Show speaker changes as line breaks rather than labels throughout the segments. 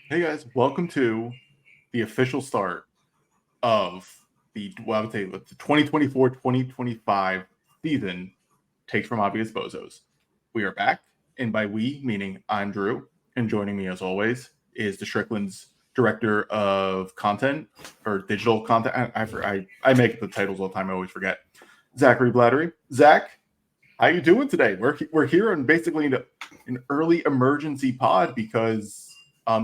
Hey guys, welcome to the official start of I would say the 2024-2025 season takes from obvious bozos. We are back, and by we meaning I'm Drew, and joining me as always is the Strickland's director of content or digital content. I make the titles all the time. I always forget. Zachary Blattery. Zach, how you doing today? We're here on basically an early emergency pod because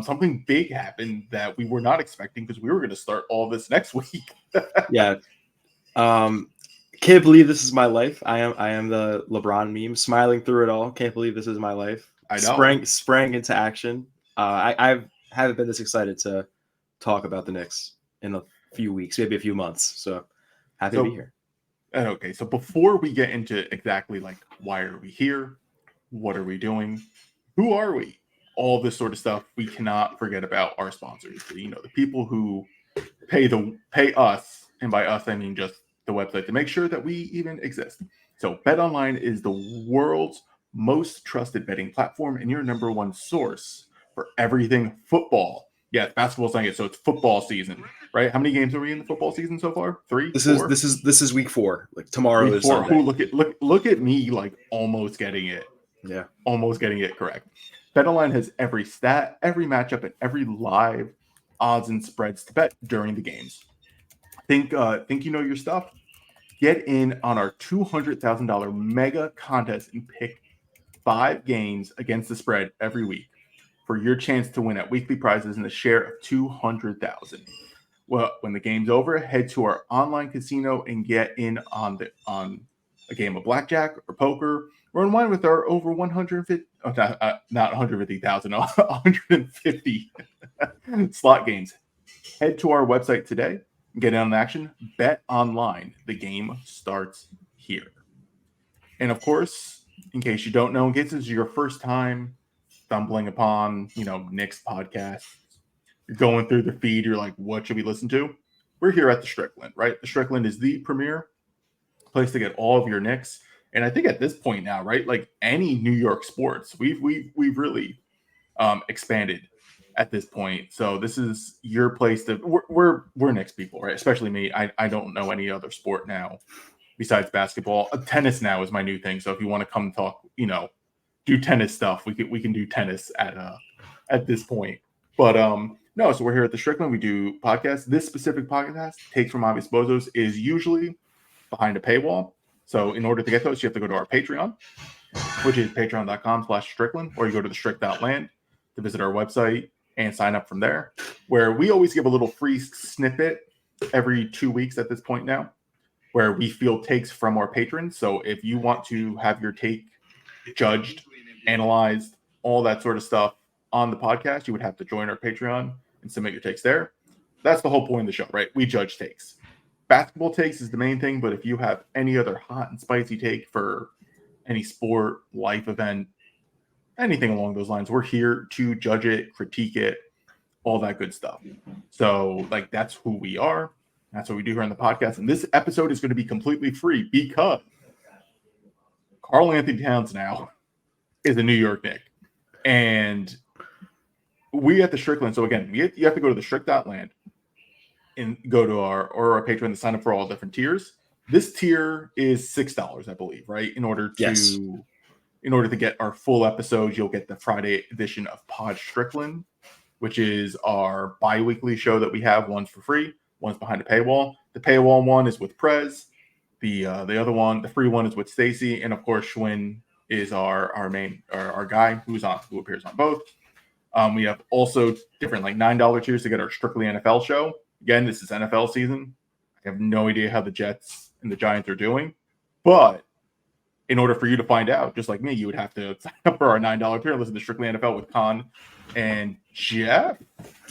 something big happened that we were not expecting because we were going to start all this next week.
Yeah. Can't believe this is my life. I am the LeBron meme, smiling through it all. Can't believe this is my life.
I know.
Sprang into action. I haven't been this excited to talk about the Knicks in a few weeks, maybe a few months. So happy to be here.
Okay, so before we get into exactly like why are we here, what are we doing, who are we, all this sort of stuff, we cannot forget about our sponsors. You know, the people who pay us, and by us I mean just the website to make sure that we even exist. So BetOnline is the world's most trusted betting platform and your number one source for everything football. Yeah, basketball's saying it, so it's football season, right? How many games are we in the football season so far? Three,
This
four?
is week 4. Like tomorrow
Week
is
four.
Sunday.
Look at me, like almost getting it.
Yeah.
Almost getting it correct. BetOnline has every stat, every matchup, and every live odds and spreads to bet during the games. Think you know your stuff? Get in on our $200,000 mega contest and pick 5 games against the spread every week for your chance to win at weekly prizes and a share of $200,000. Well, when the game's over, head to our online casino and get in on a game of blackjack or poker or unwind with our over 150, not 150,000, 150 slot games. Head to our website today and get in on action. Bet online. The game starts here. And of course, in case you don't know, in case this is your first time stumbling upon, Nick's podcast, you're going through the feed, you're like, what should we listen to? We're here at the Strickland, right? The Strickland is the premier place to get all of your Knicks. And I think at this point now, right, like any New York sports, we've really expanded at this point. So this is your place to we're Knicks people, right? Especially me. I don't know any other sport now besides basketball. Tennis now is my new thing. So if you want to come talk, do tennis stuff, we can do tennis at this point. But no, so we're here at the Strickland. We do podcasts. This specific podcast, Takes from Obvious Bozos, is usually behind a paywall. So in order to get those, you have to go to our Patreon, which is patreon.com/Strickland, or you go to the strict.land to visit our website and sign up from there, where we always give a little free snippet every 2 weeks at this point now, where we field takes from our patrons. So if you want to have your take judged, analyzed, all that sort of stuff on the podcast, you would have to join our Patreon and submit your takes there. That's the whole point of the show, right? We judge takes. Basketball takes is the main thing, but if you have any other hot and spicy take for any sport, life event, anything along those lines, we're here to judge it, critique it, all that good stuff. So, like, that's who we are. That's what we do here on the podcast. And this episode is going to be completely free because Karl-Anthony Towns now is a New York Knick. And we at the Strickland, so again, you have to go to the strict.land and go to our Patreon to sign up for all different tiers. This tier is $6, I believe, right? In order to get our full episodes, you'll get the Friday edition of Pod Strickland, which is our bi-weekly show that we have. One's for free, one's behind a paywall. The paywall one is with Prez. The other one, the free one, is with Stacy, and of course Schwinn is our guy who appears on both. We have also different like $9 tiers to get our Strictly NFL show. Again, this is NFL season. I have no idea how the Jets and the Giants are doing, but in order for you to find out, just like me, you would have to sign up for our $9 tier. Listen to Strictly NFL with Con and Jeff,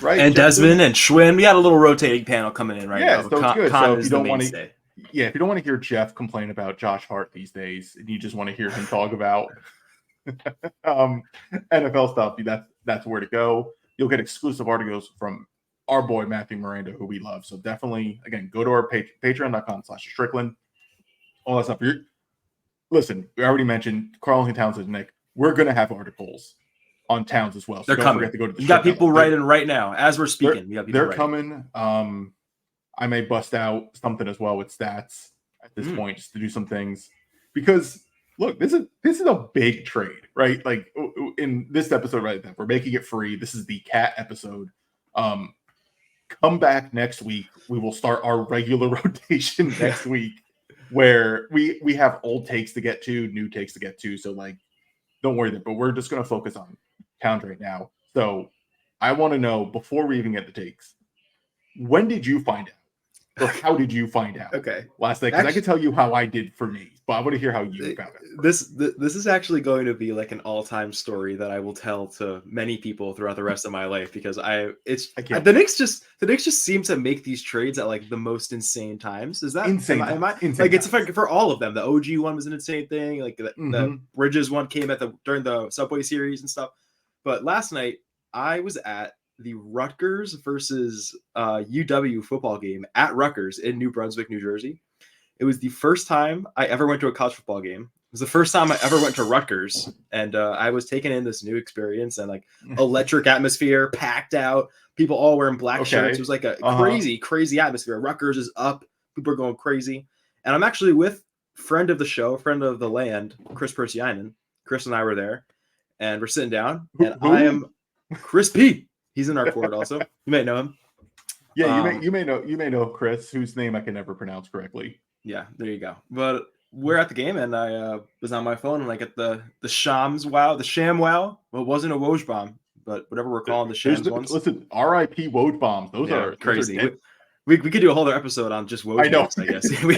right?
And
Jeff
Desmond and Schwinn. We got a little rotating panel coming in right now.
So it's good. So if you don't want
to,
if you don't want to hear Jeff complain about Josh Hart these days, and you just want to hear him talk about NFL stuff, that's where to go. You'll get exclusive articles from our boy Matthew Miranda, who we love. So definitely, again, go to our patreon.com/Strickland. All that stuff. Listen, we already mentioned Karl-Anthony Towns is Nick. We're going to have articles on Towns as well. So
They're
don't
coming.
forget to go to the
You got
ship
people
outlet.
writing right now as we're speaking.
They're coming. I may bust out something as well with stats at this point just to do some things because look, this is a big trade, right? Like in this episode right now, we're making it free. This is the cat episode. Come back next week. We will start our regular rotation next week where we have old takes to get to, new takes to get to. So like, don't worry there, but we're just going to focus on Towns right now. So I want to know before we even get the takes, when did you find out? Or how did you find out?
Okay.
Last night, because I can tell you how I did for me, but I want to hear how you found it.
This is actually going to be like an all-time story that I will tell to many people throughout the rest of my life because the Knicks just seem to make these trades at like the most insane times. Is that
insane?
Insane like it's for all of them. The OG one was an insane thing. Like the Bridges one came during the Subway series and stuff. But last night I was at the Rutgers versus UW football game at Rutgers in New Brunswick, New Jersey. It was the first time I ever went to a college football game. It was the first time I ever went to Rutgers, and I was taking in this new experience and like electric atmosphere, packed out, people all wearing black shirts. It was like a crazy atmosphere. Rutgers is up, people are going crazy, and I'm actually with friend of the show, friend of the land, Chris Persianen. Chris and I were there, and we're sitting down, and I am Chris P. He's in our court also. You may know him.
Yeah, you may know Chris, whose name I can never pronounce correctly.
Yeah, there you go. But we're at the game, and I was on my phone, and I get the Shams wow, the Sham wow. Well, it wasn't a Woj bomb, but whatever we're calling the Shams ones.
Listen, R.I.P. Woj bombs. Those are
crazy.
Those are
we could do a whole other episode on just Woj bombs, I guess. we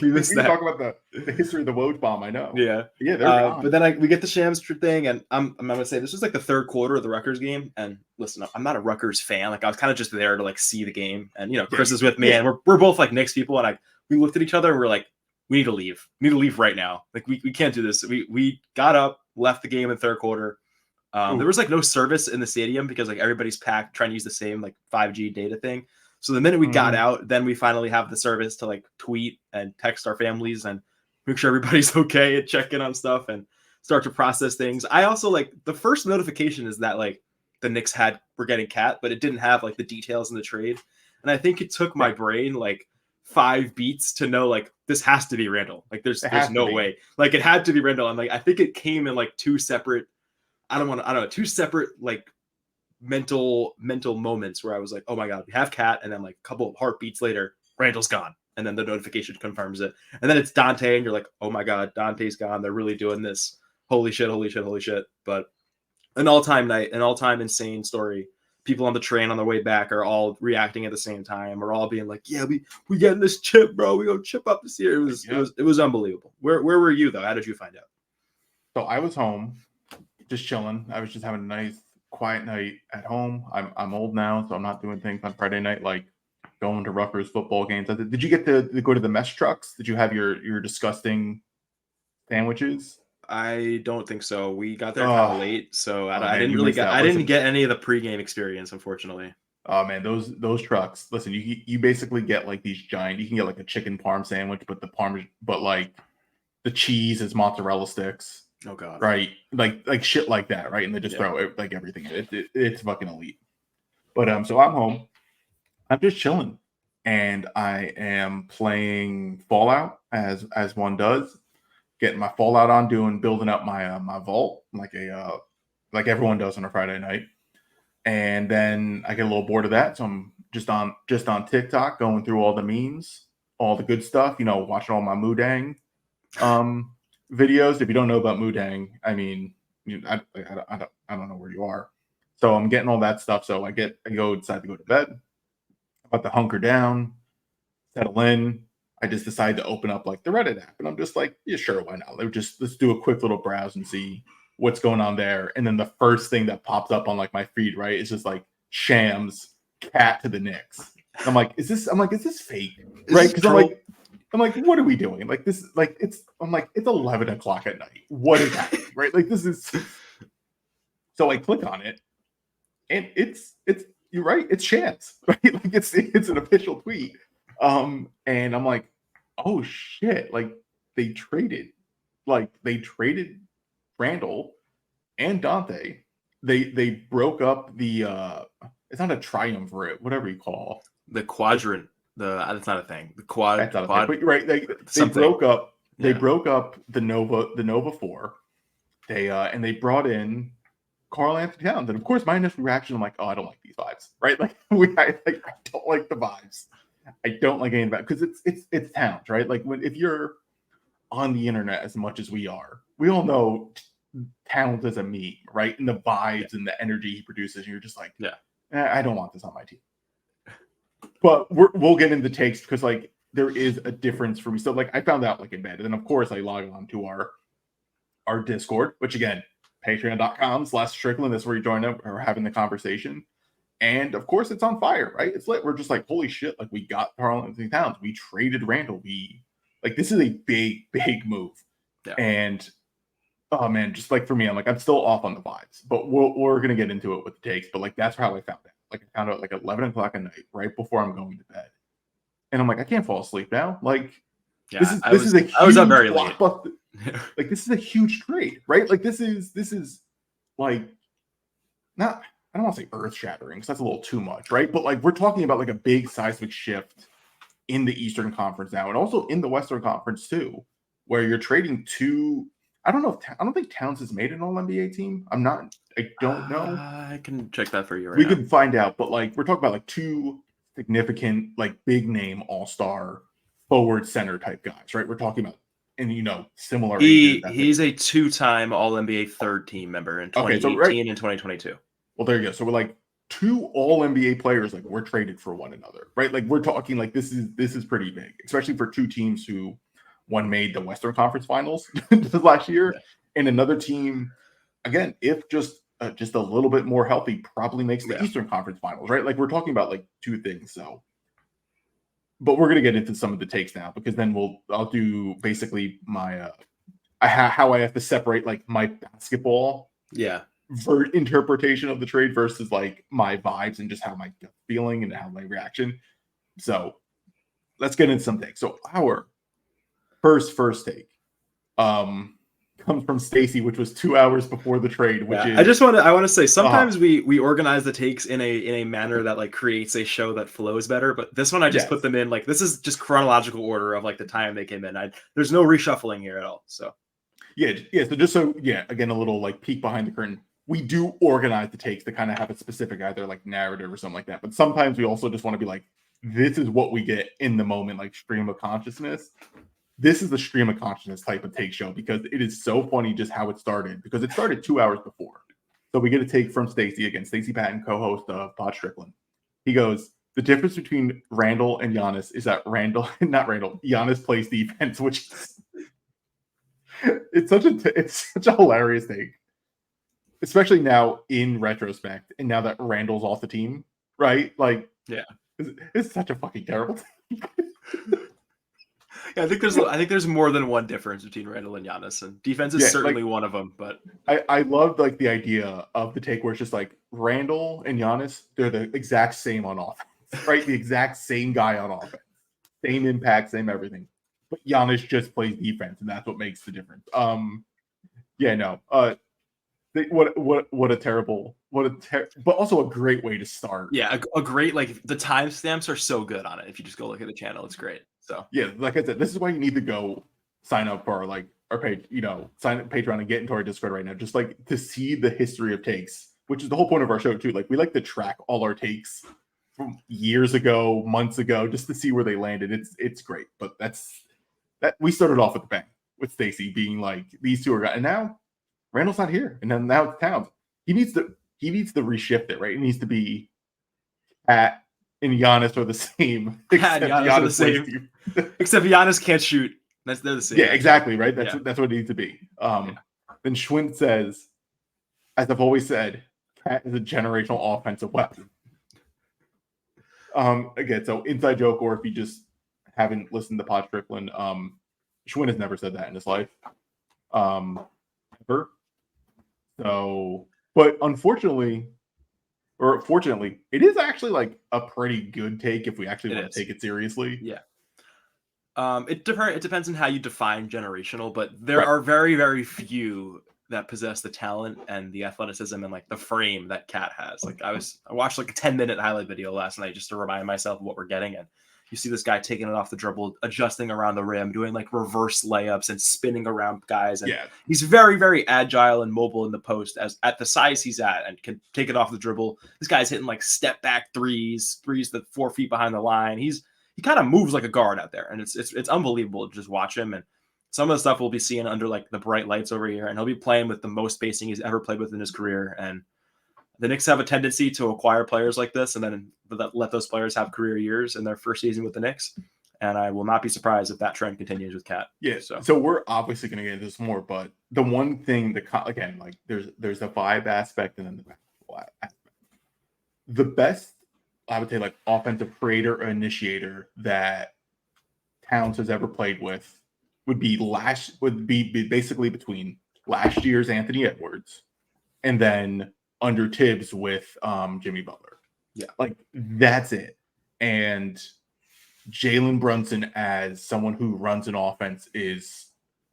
missed that.
Talk about the history of the Woj bomb. I know.
Yeah. But then we get the Shams thing, and I'm gonna say this was like the third quarter of the Rutgers game. And listen, I'm not a Rutgers fan. Like I was kind of just there to like see the game. And Chris is with me, and we're both like Knicks people, and we looked at each other and we're like, we need to leave. We need to leave right now. Like we can't do this. We got up, left the game in third quarter. There was like no service in the stadium because like everybody's packed trying to use the same like 5G data thing. So the minute we got out, then we finally have the service to like tweet and text our families and make sure everybody's okay and check in on stuff and start to process things. I also like the first notification is that like the Knicks were getting Cat, but it didn't have like the details in the trade. And I think it took my brain like 5 beats to know like this has to be Randle. Like there's no way. Like it had to be Randle. And like I think it came in like two separate like mental moments where I was like, oh my God, we have Cat, and then like a couple of heartbeats later, Randle's gone. And then the notification confirms it. And then it's Dante, and you're like, oh my God, Dante's gone. They're really doing this. Holy shit. But an all-time night, an all-time insane story. People on the train on their way back are all reacting at the same time. We're all being like, yeah, we getting this chip, bro. We gonna chip up this year. It was unbelievable. Where were you though? How did you find out?
So I was home, just chilling. I was just having a nice quiet night at home. I'm old now, so I'm not doing things on Friday night like going to Rutgers football games. Did you get to go to the mess trucks? Did you have your disgusting sandwiches?
I don't think so. We got there kind of late, so I didn't get any of the pregame experience, unfortunately.
Oh man, those trucks. Listen, you basically get like these giant. You can get like a chicken parm sandwich, but like the cheese is mozzarella sticks.
Oh God!
Right, like shit like that, right? And they just throw like everything. It's fucking elite. But so I'm home. I'm just chilling, and I am playing Fallout as one does. Getting my Fallout on, building up my my vault like everyone does on a Friday night. And then I get a little bored of that, so I'm just on TikTok going through all the memes, all the good stuff. Watching all my Moodang videos. If you don't know about Moodang, I mean, I don't know where you are. So I'm getting all that stuff. So I decide to go to bed. I'm about to hunker down, settle in. I just decided to open up like the Reddit app, and I'm just like, yeah, sure, why not? Let's do a quick little browse and see what's going on there. And then the first thing that pops up on like my feed, right, is just like Shams Cat to the Knicks. And I'm like, is this fake? Right? Because I'm like, what are we doing? Like this, like it's 11 o'clock at night. What is happening? Right? Like this is. So I click on it, and it's you're right. It's Shams, right? Like it's an official tweet. And I'm like, oh shit! Like they traded Randle and Dante they broke up the it's not a triumvirate, whatever you call
the quadrant. That's not a thing. The
that's not a
quad
thing. But right, they
something.
broke up they
Yeah.
broke up the Nova 4. They and they brought in Karl Anthony Towns, and of course my initial reaction, I'm like, oh, I don't like these vibes, right? Like I don't like the vibes. I don't like any of that because it's Towns, right? Like if you're on the internet as much as we are, we all know Towns as a meme, right? And the vibes and the energy he produces, and you're just like, I don't want this on my team. But we'll get into takes because like there is a difference for me. So like I found out like in bed, and then of course I log on to our Discord, which again, patreon.com/Strickland. That's where you join up or having the conversation. And of course, it's on fire, right? It's lit. We're just like, holy shit! Like we got Karl Anthony Towns. We traded Randle. This is a big move.
Yeah.
And oh man, just like for me, I'm like, I'm still off on the vibes, but we're gonna get into it with the takes. But like that's how I found out. Like I found out like 11 o'clock at night, right before I'm going to bed, and I'm like, I can't fall asleep now. Like this is a huge
I was up very late.
Like this is a huge trade, right? Like this is like not. I don't want to say earth shattering because that's a little too much, right? But like we're talking about like a big seismic shift in the Eastern Conference now, and also in the Western Conference too, where you're trading two. I don't think Towns has made an All-NBA team. I don't know.
I can check that for you right
now. We
can
find out, but like we're talking about like two significant, like big name All-Star forward center type guys, right? We're talking about, and similar.
He's a 2-time All-NBA third team member in 2018 and 2022.
Well, there you go. So we're like two All-NBA players, like we're traded for one another, right? Like we're talking like this is pretty big, especially for two teams who one made the Western Conference Finals last year, and another team, again, if just a little bit more healthy, probably makes the Eastern Conference Finals, right? Like we're talking about like two things. So, but we're gonna get into some of the takes now because then I'll do basically my how I have to separate like my basketball interpretation of the trade versus like my vibes and just how my feeling and how my reaction. So let's get into some takes. So our first take comes from Stacy, which was 2 hours before the trade, which is
I want to say sometimes we organize the takes in a manner that like creates a show that flows better, but this one I just put them in like this is just chronological order of like the time they came in. There's no reshuffling here at all. So
so again, a little like peek behind the curtain. We do organize the takes to kind of have a specific either like narrative or something like that. But sometimes we also just want to be like, this is what we get in the moment, like stream of consciousness. This is the stream of consciousness type of take show because it is so funny just how it started because it started 2 hours before. So we get a take from Stacy again, Stacy Patton, co-host of Pod Strickland. He goes, the difference between Randle and Giannis is that Giannis plays defense, which it's such a hilarious take. Especially now in retrospect, and now that Randle's off the team, right? Like, it's such a fucking terrible thing.
I think there's more than one difference between Randle and Giannis, and defense is certainly one of them. But
I love like the idea of the take where it's just like Randle and Giannis, they're the exact same on offense, right? The exact same guy on offense, same impact, same everything. But Giannis just plays defense, and that's what makes the difference. What a terrible, but also a great way to start.
Yeah, a great, like the timestamps are so good on it. If you just go look at the channel, it's great. So
yeah, like I said, this is why you need to go sign up for our page, sign up Patreon and get into our Discord right now, just like to see the history of takes, which is the whole point of our show too. Like we like to track all our takes from years ago, months ago, just to see where they landed. It's great, but that we started off with the bang with Stacy being like these two are guys, and now Randle's not here, and then now it's Towns. He needs to reshift it, right? It needs to be Pat and Giannis are the same.
Pat and Giannis are the same. Except Giannis can't shoot. They're the same.
Yeah, exactly, right? That's what it needs to be. Then Schwinn says, as I've always said, Pat is a generational offensive weapon. Again, so inside joke, or if you just haven't listened to Pod Strickland, Schwinn has never said that in his life. Ever. So, but unfortunately, or fortunately, it is actually like a pretty good take if we actually want to take it seriously.
Yeah. It depends on how you define generational, but there are very, very few that possess the talent and the athleticism and like the frame that Cat has. Like I watched like a 10-minute highlight video last night just to remind myself of what we're getting. And you see this guy taking it off the dribble, adjusting around the rim, doing like reverse layups and spinning around guys. And he's very, very agile and mobile in the post as at the size he's at, and can take it off the dribble. This guy's hitting like step back threes that 4 feet behind the line. He kind of moves like a guard out there, and it's unbelievable to just watch him. And some of the stuff we'll be seeing under like the bright lights over here, and he'll be playing with the most spacing he's ever played with in his career. And the Knicks have a tendency to acquire players like this and then let those players have career years in their first season with the Knicks. And I will not be surprised if that trend continues with Cat.
Yeah. So we're obviously going to get into this more, but the one thing again, like there's a vibe aspect and then the basketball aspect. The best, I would say, like offensive creator or initiator that Towns has ever played with would be basically between last year's Anthony Edwards and then under Tibbs with Jimmy Butler.
Yeah.
Like that's it. And Jalen Brunson as someone who runs an offense is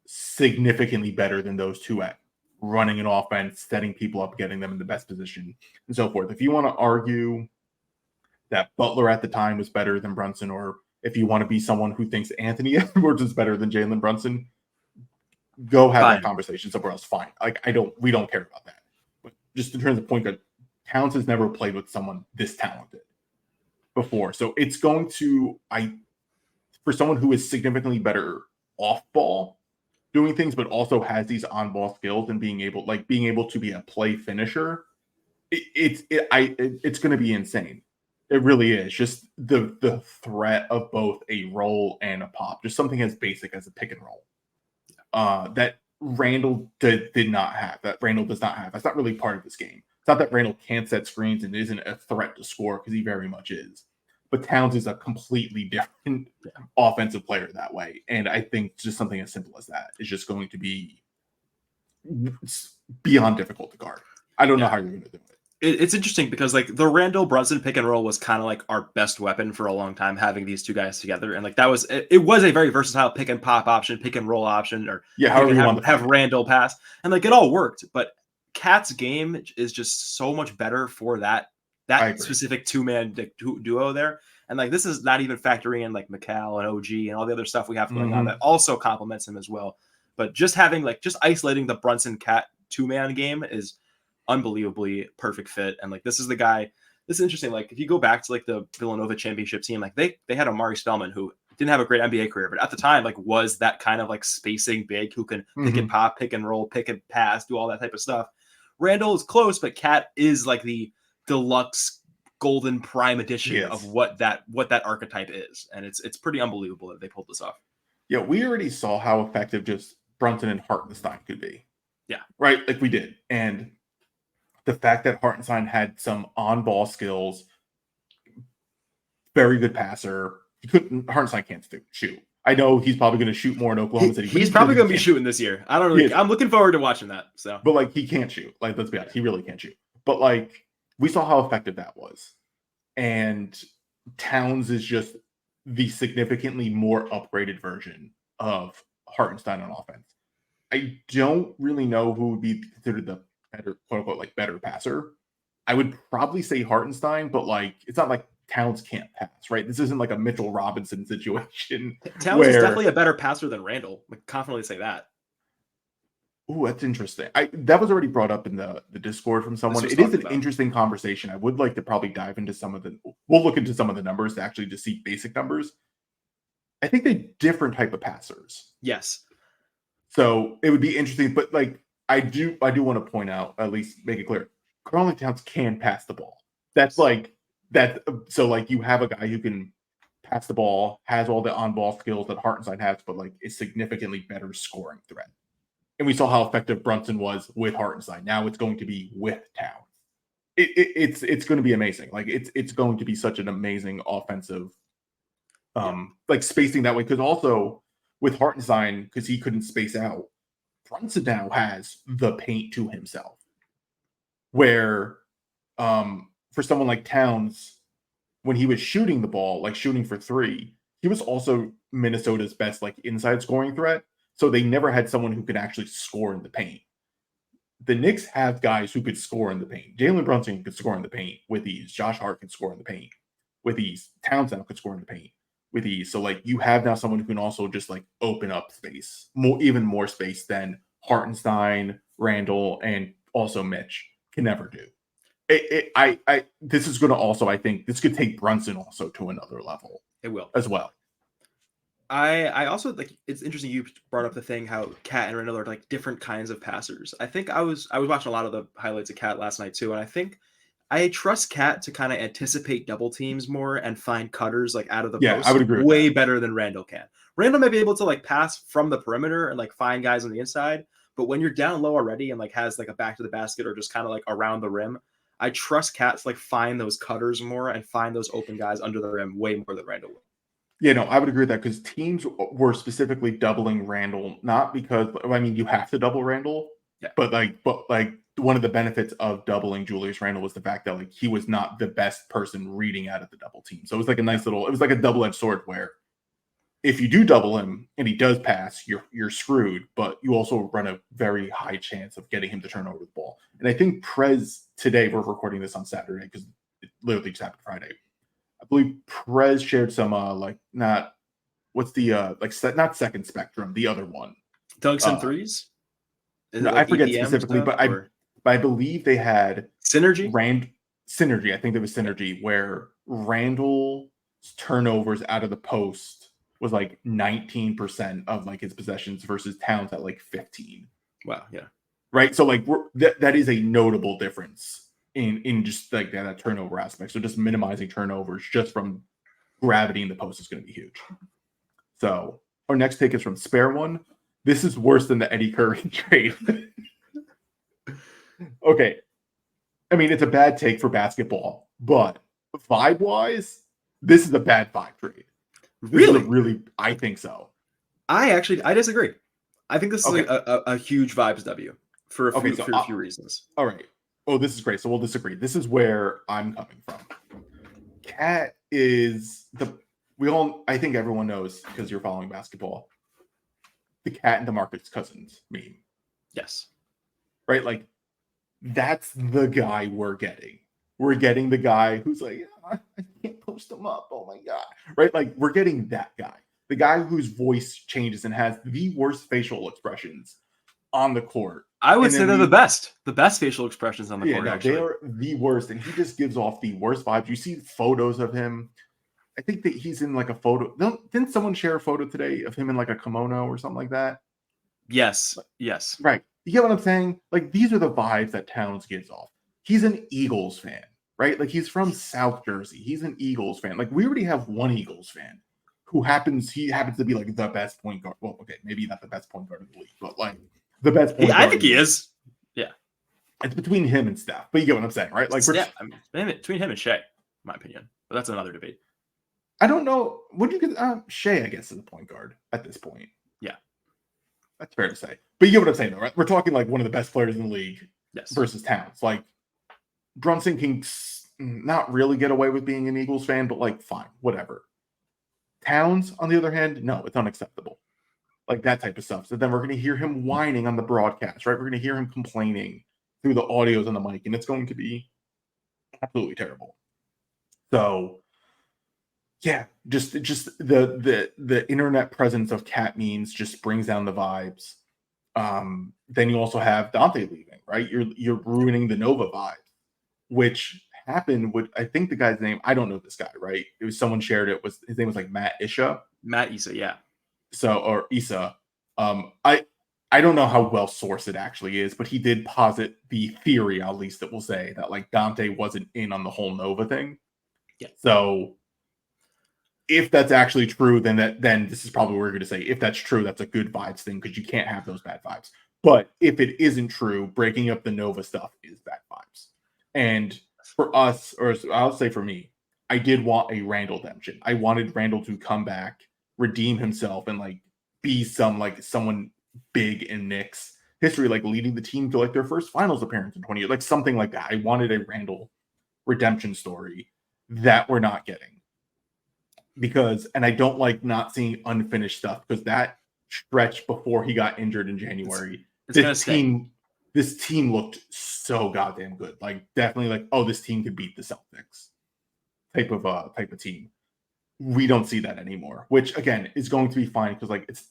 significantly better than those two at running an offense, setting people up, getting them in the best position, and so forth. If you want to argue that Butler at the time was better than Brunson, or if you want to be someone who thinks Anthony Edwards is better than Jalen Brunson, go have that conversation somewhere else. Fine. Like we don't care about that. But just in terms of point guard, Towns has never played with someone this talented before. So it's going to, for someone who is significantly better off ball doing things, but also has these on ball skills and being able to be a play finisher, it's going to be insane. It really is. Just the threat of both a roll and a pop, just something as basic as a pick and roll, that Randle did not have. That Randle does not have. That's not really part of this game. It's not that Randle can't set screens and isn't a threat to score, because he very much is. But Towns is a completely different offensive player that way, and I think just something as simple as that is just going to be beyond difficult to guard. I don't know how you're going to do it.
It's interesting because like the Randle Brunson pick and roll was kind of like our best weapon for a long time, having these two guys together. And like it was a very versatile pick and pop option, pick and roll option, or
however you want to
have Randle pass. And like it all worked. But Cat's game is just so much better for that specific two-man duo there. And like this is not even factoring in like McCall and OG and all the other stuff we have going on that also complements him as well. But just having just isolating the Brunson Cat two-man game is unbelievably perfect fit. And like this is the guy. This is interesting. Like if you go back to like the Villanova championship team, like they had Amari Spellman, who didn't have a great NBA career, but at the time like was that kind of like spacing big who can pick and pop, pick and roll, pick and pass, do all that type of stuff. Randle is close, but Cat is like the deluxe golden prime edition of what that archetype is, and it's pretty unbelievable that they pulled this off.
Yeah, we already saw how effective just Brunson and Hartenstein could be.
Yeah,
right. Like we did, and the fact that Hartenstein had some on-ball skills, very good passer. Hartenstein can't shoot. I know he's probably going to shoot more in Oklahoma City.
He's probably going to be shooting this year. I'm looking forward to watching that. So,
but like he can't shoot. Like let's be honest, he really can't shoot. But like we saw how effective that was, and Towns is just the significantly more upgraded version of Hartenstein on offense. I don't really know who would be considered the better, quote unquote, like better passer. I would probably say Hartenstein, but like it's not like Towns can't pass, right? This isn't like a Mitchell Robinson situation.
Towns is definitely a better passer than Randle. I can confidently say that.
Oh, that's interesting. That was already brought up in the Discord from someone. It is an interesting conversation. I would like to probably dive into we'll look into some of the numbers to actually just see basic numbers. I think they're different type of passers.
Yes.
So it would be interesting, but like I do want to point out, at least make it clear, Karl Towns can pass the ball. That's like that. So like you have a guy who can pass the ball, has all the on-ball skills that Hartenstein has, but like is significantly better scoring threat. And we saw how effective Brunson was with Hartenstein. Now it's going to be with Towns. It's going to be amazing. Like it's going to be such an amazing offensive, like spacing that way. Because also with Hartenstein, because he couldn't space out, Brunson now has the paint to himself. Where for someone like Towns, when he was shooting the ball, like shooting for three, he was also Minnesota's best like inside scoring threat. So they never had someone who could actually score in the paint. the Knicks have guys who could score in the paint. Jalen Brunson could score in the paint with ease. Josh Hart could score in the paint with ease. Towns-Randle could score in the paint with ease. So like you have now someone who can also just like open up space, even more space than Hartenstein, Randall, and also Mitch can never do. This is going to also, I think, this could take Brunson also to another level.
It will
as well.
I also like, it's interesting you brought up the thing how Cat and Randall are like different kinds of passers. I think I was watching a lot of the highlights of Cat last night too, and I think I trust Cat to kind of anticipate double teams more and find cutters like out of the post.
I would agree with
way
that.
better than Randall can. Randall might be able to like pass from the perimeter and like find guys on the inside, but when you're down low already and like has like a back to the basket or just kind of like around the rim, I trust Cat to like find those cutters more and find those open guys under the rim way more than Randall would.
Yeah, no, I would agree with that because teams were specifically doubling Randall, not because you have to double Randall, but one of the benefits of doubling Julius Randle was the fact that like he was not the best person reading out of the double team. So it was like a nice little, it was like a double-edged sword where if you do double him and he does pass, you're screwed, but you also run a very high chance of getting him to turn over the ball. And I think Prez today, we're recording this on Saturday because it literally just happened Friday. I believe Prez shared some not second spectrum, the other one.
Dunks and threes?
No, I forget specifically, but I believe they had
Synergy?
Synergy. I think there was Synergy where Randall's turnovers out of the post was like 19% of like his possessions versus Towns at like 15.
Wow, yeah.
Right. So like that is a notable difference in just like that turnover aspect. So just minimizing turnovers just from gravity in the post is going to be huge. So our next take is from Spare One. This is worse than the Eddie Curry trade. Okay. I mean, it's a bad take for basketball, but vibe-wise, this is a bad vibe trade.
Really?
I think so.
I disagree. I think this is a huge vibes W for a few reasons.
All right. Oh, this is great. So we'll disagree. This is where I'm coming from. Cat is I think everyone knows because you're following basketball, the Cat and DeMarcus Cousins meme.
Yes.
Right? Like, that's the guy we're getting. We're getting the guy who's like, I can't post him up. Oh my God. Right? Like, we're getting that guy. The guy whose voice changes and has the worst facial expressions on the court.
I would say they're the best facial expressions on the court.
No, they are the worst. And he just gives off the worst vibes. You see photos of him. I think that he's in like a photo. Didn't someone share a photo today of him in like a kimono or something like that?
Yes.
Right. You get what I'm saying? Like, these are the vibes that Towns gives off. He's an Eagles fan, right? Like, he's from South Jersey. He's an Eagles fan. Like, we already have one Eagles fan who happens to be like the best point guard. Well, okay, maybe not the best point guard in the league, but like the best point guard.
I think he is. Yeah.
It's between him and Steph, but you get what I'm saying, right? Like,
between him and Shea, in my opinion. But that's another debate.
I don't know. What do you get? Shea, I guess, is a point guard at this point.
Yeah.
That's fair to say. But you get what I'm saying, though, right? We're talking like one of the best players in the league versus Towns. Like, Brunson can not really get away with being an Eagles fan, but like, fine, whatever. Towns, on the other hand, no, it's unacceptable. Like that type of stuff. So then we're going to hear him whining on the broadcast, right? We're going to hear him complaining through the audios on the mic, and it's going to be absolutely terrible. So, yeah, just the internet presence of Cat memes just brings down the vibes. Then you also have Dante leaving, right? You're ruining the Nova vibe, which happened with, I think the guy's name, I don't know this guy, right? It was someone shared it, his name was like Matt Issa, yeah. So, or Issa. I don't know how well sourced it actually is, but he did posit the theory, at least, that will say that like Dante wasn't in on the whole Nova thing.
Yeah.
So if that's actually true, then this is probably what we're going to say. If that's true, that's a good vibes thing because you can't have those bad vibes. But if it isn't true, breaking up the Nova stuff is bad vibes. And for us, or I'll say for me, I did want a Randall redemption. I wanted Randall to come back, redeem himself, and like be someone big in Knicks history, like leading the team to like their first finals appearance in 20 years, like something like that. I wanted a Randall redemption story that we're not getting and I don't like not seeing unfinished stuff because that stretch before he got injured in January,
it's gonna
team, this team looked so goddamn good. Like definitely like, oh, this team could beat the Celtics type of team. We don't see that anymore, which again is going to be fine because like it's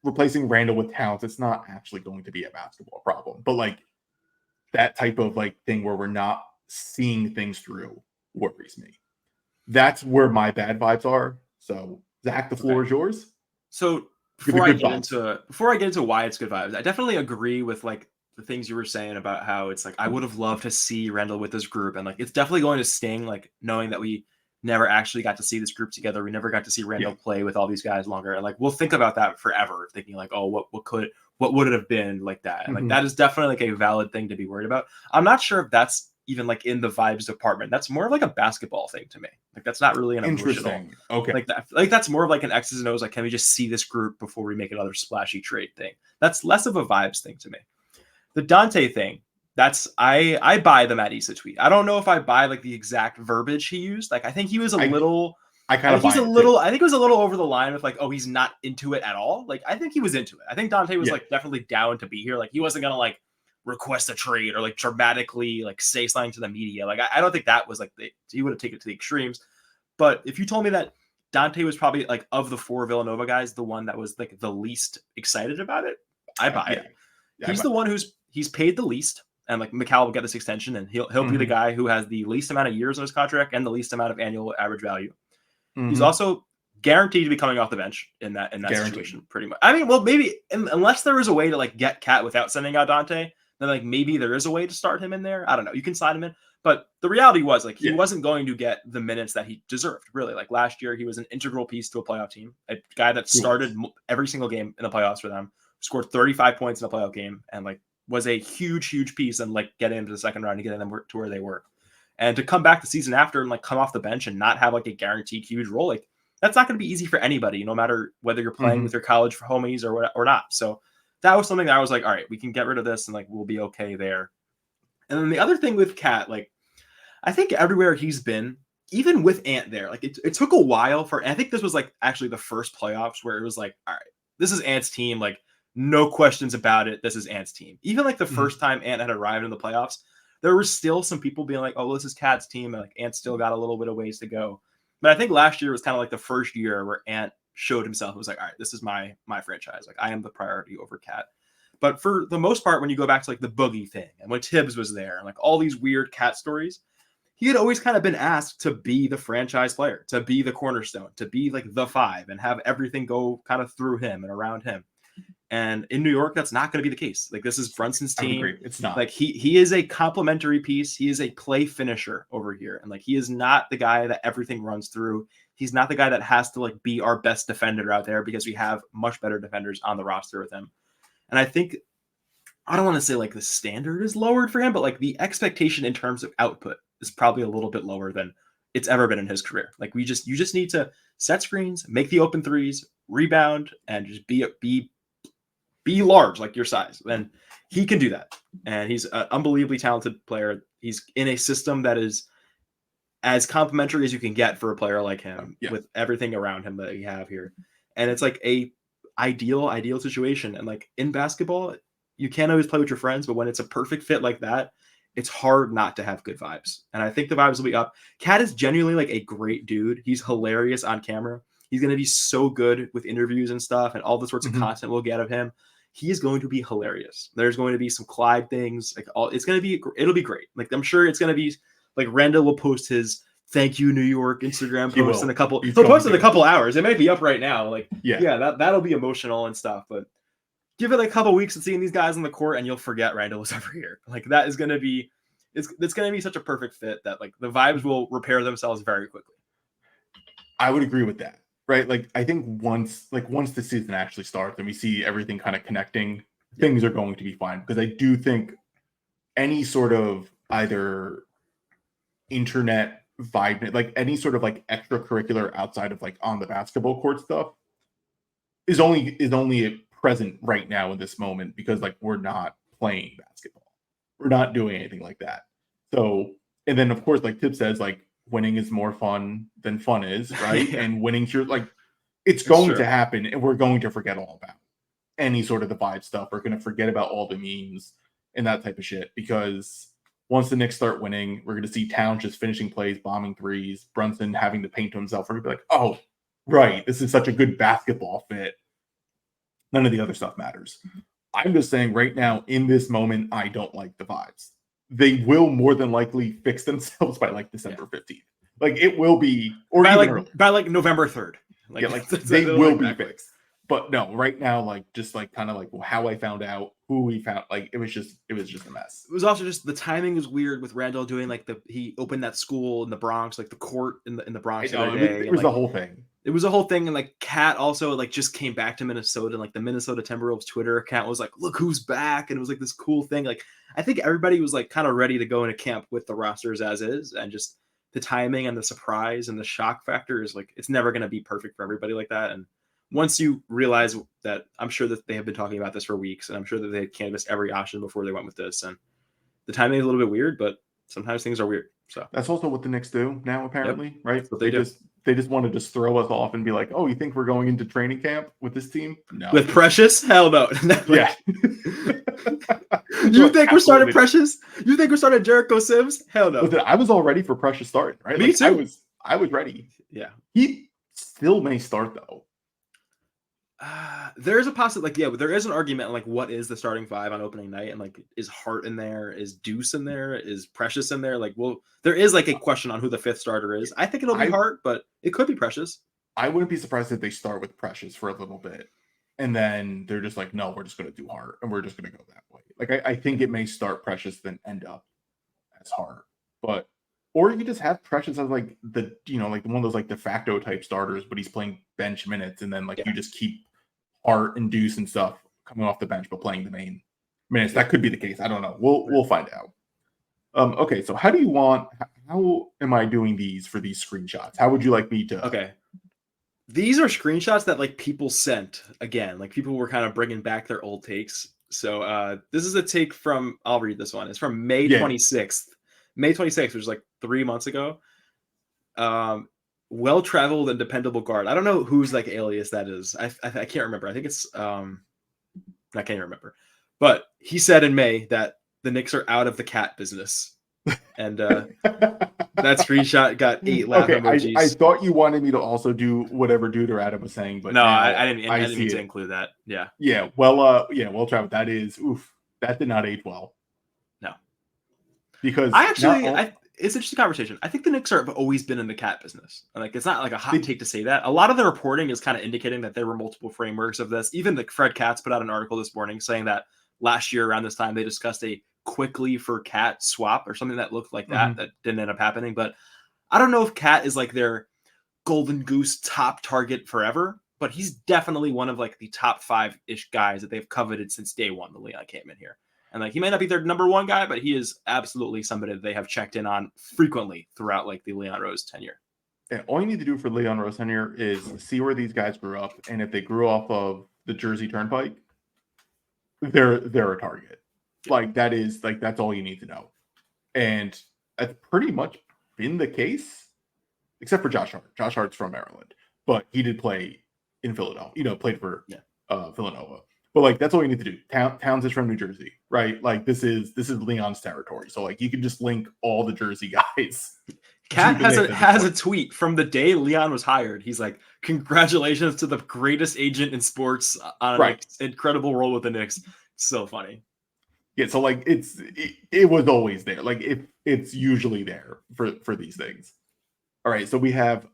replacing Randall with Towns. It's not actually going to be a basketball problem, but like that type of like thing where we're not seeing things through worries me. That's where my bad vibes are. So Zach, the floor is yours.
So before I get into why it's good vibes, I definitely agree with like the things you were saying about how it's like I would have loved to see Randall with this group, and like it's definitely going to sting, like knowing that we never actually got to see this group together. We never got to see Randall play with all these guys longer, and like we'll think about that forever, thinking like, oh, what would it have been like that? And like that is definitely like a valid thing to be worried about. I'm not sure if that's even like in the vibes department. That's more of like a basketball thing to me. Like that's not really an emotional.
Okay.
Like that's more of like an X's and O's. Like, can we just see this group before we make another splashy trade thing? That's less of a vibes thing to me. The Dante thing, that's I buy the Matt Issa tweet. I don't know if I buy like the exact verbiage he used. Like I think he was a little. I think it was a little over the line with like, oh, he's not into it at all. Like I think he was into it. I think Dante was like definitely down to be here. Like he wasn't gonna like request a trade or like dramatically like say something to the media. Like I don't think that was like he would have taken it to the extremes. But if you told me that Dante was probably like of the 4 Villanova guys, the one that was like the least excited about it, I buy it. Yeah, he's the one he's paid the least, and like Mikal will get this extension, and he'll be the guy who has the least amount of years on his contract and the least amount of annual average value. He's also guaranteed to be coming off the bench in that situation, pretty much. I mean, well, maybe unless there is a way to like get Cat without sending out Dante, then like maybe there is a way to start him in there. I don't know. You can slide him in, but the reality was like he wasn't going to get the minutes that he deserved. Really, like last year, he was an integral piece to a playoff team, a guy that started every single game in the playoffs for them, scored 35 points in a playoff game, and like was a huge piece and like get into the second round and get them to where they were. And to come back the season after and like come off the bench and not have like a guaranteed huge role, like that's not going to be easy for anybody, no matter whether you're playing with your college homies or not. So that was something that I was like, all right, we can get rid of this and like we'll be okay there. And then the other thing with Cat, like I think everywhere he's been, even with Ant there, like it took a while for. I think this was like actually the first playoffs where it was like, all right, this is Ant's team, like no questions about it. This is Ant's team. Even like the first time Ant had arrived in the playoffs, there were still some people being like, oh, this is Cat's team, and like Ant still got a little bit of ways to go. But I think last year was kind of like the first year where Ant showed himself. It was like, all right, this is my franchise. Like I am the priority over Cat. But for the most part, when you go back to like the Boogie thing and when Tibbs was there and like all these weird Cat stories, he had always kind of been asked to be the franchise player, to be the cornerstone, to be like the 5 and have everything go kind of through him and around him. And in New York, that's not going to be the case. Like this is Brunson's team. I agree.
It's not.
Like he is a complementary piece. He is a play finisher over here. And like he is not the guy that everything runs through. He's not the guy that has to like be our best defender out there because we have much better defenders on the roster with him. And I think I don't want to say like the standard is lowered for him, but like the expectation in terms of output is probably a little bit lower than it's ever been in his career. Like you just need to set screens, make the open threes, rebound, and just be large like your size. And he can do that. And he's an unbelievably talented player. He's in a system that is as complimentary as you can get for a player like him with everything around him that you have here. And it's like a ideal situation. And like in basketball, you can't always play with your friends, but when it's a perfect fit like that, it's hard not to have good vibes. And I think the vibes will be up. Cat is genuinely like a great dude. He's hilarious on camera. He's going to be so good with interviews and stuff and all the sorts of content we'll get of him. He is going to be hilarious. There's going to be some Clyde things. Like it'll be great. Like I'm sure it's going to be like Randall will post his thank you New York Instagram post in a couple. He'll post in a couple hours. It might be up right now. Like that'll be emotional and stuff. But give it a couple weeks of seeing these guys on the court, and you'll forget Randall was ever here. Like that is going to be it's going to be such a perfect fit that like the vibes will repair themselves very quickly.
I would agree with that. Right. Like I think once the season actually starts and we see everything kind of connecting, things are going to be fine. Because I do think any sort of either internet vibe, like any sort of like extracurricular outside of like on the basketball court stuff is only present right now in this moment because like we're not playing basketball. We're not doing anything like that. So, and then of course, like Tip says, like winning is more fun than fun is, right? And winning sure, like it's going to happen, and we're going to forget all about any sort of the vibe stuff. We're going to forget about all the memes and that type of shit. Because once the Knicks start winning, we're going to see Towns just finishing plays, bombing threes, Brunson having to paint to himself. We're going to be like, oh, right, this is such a good basketball fit. None of the other stuff matters. I'm just saying right now, in this moment, I don't like the vibes. They will more than likely fix themselves by like December 15th. Like it will be, or
by
even
like by like November 3rd.
Like they will be fixed. But no, right now, like just like kind of like how I found out, who we found, like it was just a mess.
It was also just the timing was weird with Randall doing like he opened that school in the Bronx, like the court in the Bronx.
It was the whole thing.
It was a whole thing, and like Cat also like just came back to Minnesota, and like the Minnesota Timberwolves Twitter account was like, "Look who's back," and it was like this cool thing. Like I think everybody was like kind of ready to go into camp with the rosters as is, and just the timing and the surprise and the shock factor is like it's never going to be perfect for everybody like that. And once you realize that, I'm sure that they have been talking about this for weeks, and I'm sure that they had canvassed every option before they went with this, and the timing is a little bit weird, but sometimes things are weird. So
that's also what the Knicks do now, apparently, right?
What
they just want to just throw us off and be like, "Oh, you think we're going into training camp with this team?" No.
With Precious? Hell no.
Yeah.
You think we're starting Precious? You think we're starting Jericho Sims? Hell no.
Listen, I was all ready for Precious starting, right?
Me too.
I was ready.
Yeah.
He still may start though.
There's a possibility, like, there is an argument like what is the starting five on opening night, and like is Hart in there, is Deuce in there, is Precious in there? Like, well, there is like a question on who the fifth starter is. I think it'll be Hart, but it could be Precious.
I wouldn't be surprised if they start with Precious for a little bit, and then they're just like, no, we're just going to do Hart, and we're just going to go that way. Like, I think it may start Precious then end up as Hart, but or you could just have Precious as like the like one of those like de facto type starters, but he's playing bench minutes, and then like you just keep Hart and Deuce and stuff coming off the bench, but playing the main minutes. That could be the case. I don't know. We'll find out. Okay, so how am I doing these for these screenshots? How would you like me to?
Okay, these are screenshots that like people sent again. Like people were kind of bringing back their old takes. So this is a take from. I'll read this one. It's from May 26th. May 26th, which is like 3 months ago. Well-traveled and dependable guard. I don't know whose like alias that is. I can't remember. I think it's I can't remember. But he said in May that the Knicks are out of the cat business, and that screenshot got 8 laugh emojis.
I thought you wanted me to also do whatever Dude or Adam was saying, but
no, I didn't. I didn't mean to include that. Yeah.
Yeah. Well, well-traveled. That is that did not age well.
No.
Because
it's an interesting conversation. I think the Knicks have always been in the cat business. Like, it's not like a hot take to say that. A lot of the reporting is kind of indicating that there were multiple frameworks of this. Even the Fred Katz put out an article this morning saying that last year around this time, they discussed a quickly for Cat swap or something that looked like that, that didn't end up happening. But I don't know if Cat is like their golden goose top target forever, but he's definitely one of like the top 5-ish guys that they've coveted since day one when Leon came in here. And like he may not be their number one guy, but he is absolutely somebody that they have checked in on frequently throughout like the Leon Rose tenure.
Yeah, all you need to do for Leon Rose tenure is see where these guys grew up, and if they grew off of the Jersey Turnpike, they're a target. Like that's all you need to know. And that's pretty much been the case, except for Josh Hart. Josh Hart's from Maryland, but he did play in Philadelphia. Played for Villanova. But like that's all you need to do. Towns is from New Jersey, right? Like this is Leon's territory. So like you can just link all the Jersey guys.
Cat has a tweet from the day Leon was hired. He's like, "Congratulations to the greatest agent in sports on an incredible role with the Knicks." So funny.
Yeah, so like it was always there. Like it's usually there for these things. All right, so we have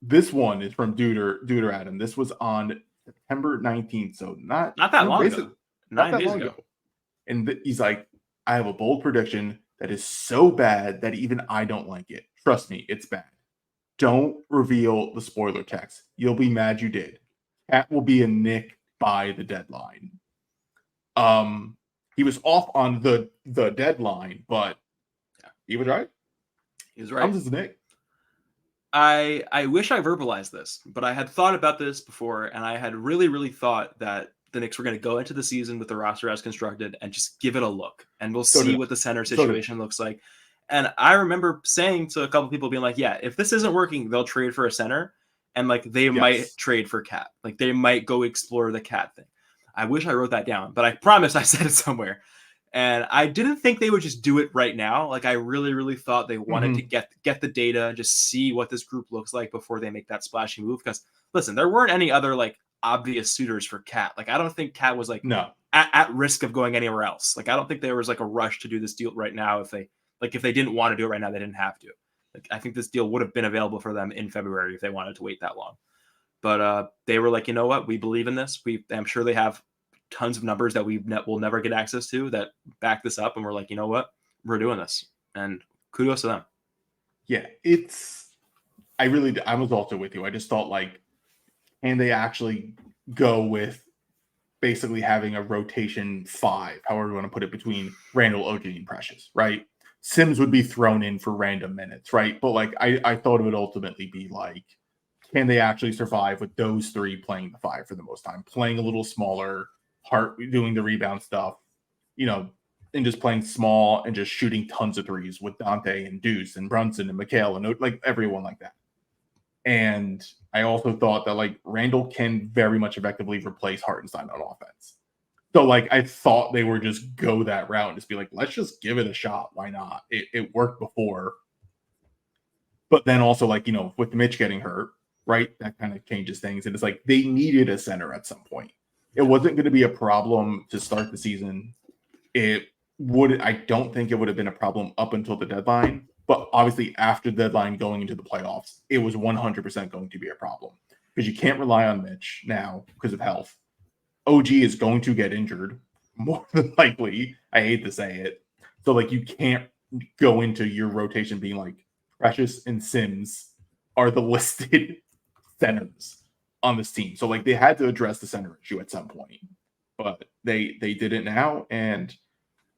this one is from Dude or Adam. This was on September 19th, so not
that long ago. 9 days ago.
And he's like, I have a bold prediction that is so bad that even I don't like it. Trust me, it's bad. Don't reveal the spoiler text. You'll be mad you did. Cat will be a Knick by the deadline. He was off on the deadline, but he was right.
He was right.
I'm just a Knick.
I wish I verbalized this, but I had thought about this before, and I had really, really thought that the Knicks were going to go into the season with the roster as constructed and just give it a look, and we'll see what the center situation looks like. And I remember saying to a couple people, being like, yeah, if this isn't working, they'll trade for a center, and like they might trade for Cat. Like they might go explore the Cat thing. I wish I wrote that down, but I promise I said it somewhere. And I didn't think they would just do it right now. Like I really, really thought they wanted
Mhm.
to get the data and just see what this group looks like before they make that splashy move. Because listen, there weren't any other like obvious suitors for Cat. Like I don't think Cat was like
No.
at risk of going anywhere else. Like I don't think there was like a rush to do this deal right now. If they didn't want to do it right now, they didn't have to. Like I think this deal would have been available for them in February if they wanted to wait that long. But they were like, you know what? We believe in this. I'm sure they have tons of numbers that will never get access to that back this up. And we're like, you know what? We're doing this. And kudos to them.
Yeah, I was also with you. I just thought like, can they actually go with basically having a rotation 5, however you want to put it, between Randall, OG, and Precious, right? Sims would be thrown in for random minutes, right? But like I thought it would ultimately be like, can they actually survive with those 3 playing the 5 for the most time, playing a little smaller, Hart doing the rebound stuff, and just playing small and just shooting tons of threes with Dante and Deuce and Brunson and Mikhail and like everyone like that. And I also thought that like Randall can very much effectively replace Hartenstein on offense. So like I thought they were just go that route and just be like, let's just give it a shot. Why not? It worked before. But then also like, with Mitch getting hurt, right? That kind of changes things. And it's like they needed a center at some point. It wasn't going to be a problem to start the season. I don't think it would have been a problem up until the deadline. But obviously after the deadline going into the playoffs, it was 100% going to be a problem. Because you can't rely on Mitch now because of health. OG is going to get injured more than likely. I hate to say it. So like you can't go into your rotation being like Precious and Sims are the listed centers on this team. So like they had to address the center issue at some point. But they did it now. And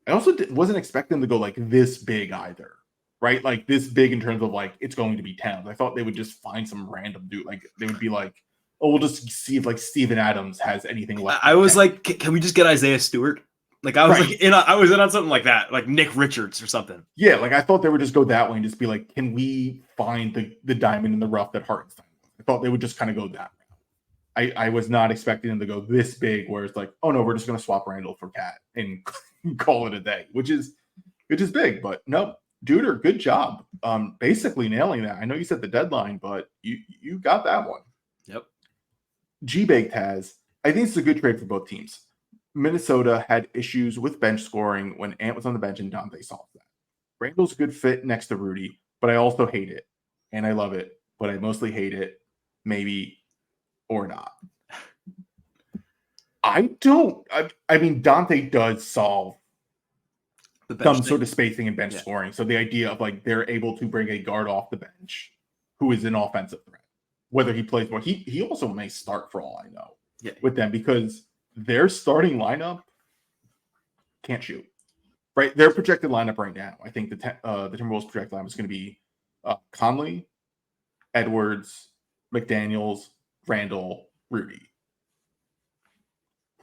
I also wasn't expecting to go like this big either. Right? Like this big in terms of like it's going to be Towns. I thought they would just find some random dude. Like they would be like, oh, we'll just see if like Steven Adams has anything left.
I was like, can we just get Isaiah Stewart? Like I was
Right.
I was in on something like that, like Nick Richards or something.
Yeah, like I thought they would just go that way and just be like, can we find the diamond in the rough that Hartenstein was? I thought they would just kind of go that route. I was not expecting them to go this big where it's like, oh no, we're just gonna swap Randall for Cat and call it a day, which is big, but no, Duder, good job. Basically nailing that. I know you said the deadline, but you got that one.
Yep.
G-Baked has, I think it's a good trade for both teams. Minnesota had issues with bench scoring when Ant was on the bench and Dante solved that. Randall's a good fit next to Rudy, but I also hate it. And I love it, but I mostly hate it. Maybe or not. I mean, Dante does solve some sort of spacing and bench scoring. So the idea of like they're able to bring a guard off the bench who is an offensive threat, whether he plays more, he also may start for all I know with them because their starting lineup can't shoot. Right, their projected lineup right now, I think the Timberwolves projected lineup is going to be Conley, Edwards, McDaniels, Randall, Rudy.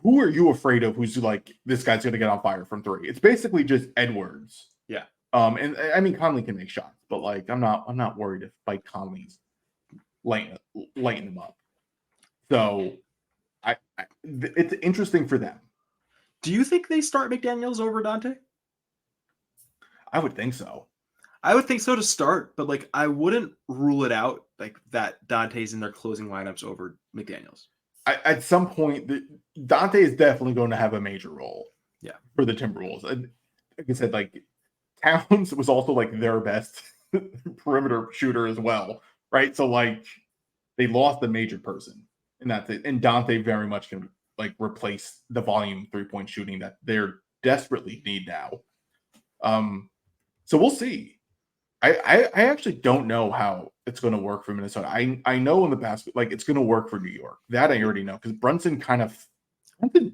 Who are you afraid of? Who's like this guy's going to get on fire from 3? It's basically just Edwards.
Yeah.
And I mean Conley can make shots, but like I'm not worried if like Conley's lighting them up. So it's interesting for them.
Do you think they start McDaniels over Dante?
I would think so.
I would think so to start, but like I wouldn't rule it out like that Dante's in their closing lineups over McDaniels.
At some point, Dante is definitely going to have a major role.
Yeah,
for the Timberwolves. Like I said, like Towns was also like their best perimeter shooter as well, right? So like they lost a major person, and that's it. And Dante very much can like replace the volume 3-point shooting that they're desperately need now. So we'll see. I actually don't know how it's going to work for Minnesota. I know in the past, like it's going to work for New York. That I already know because Brunson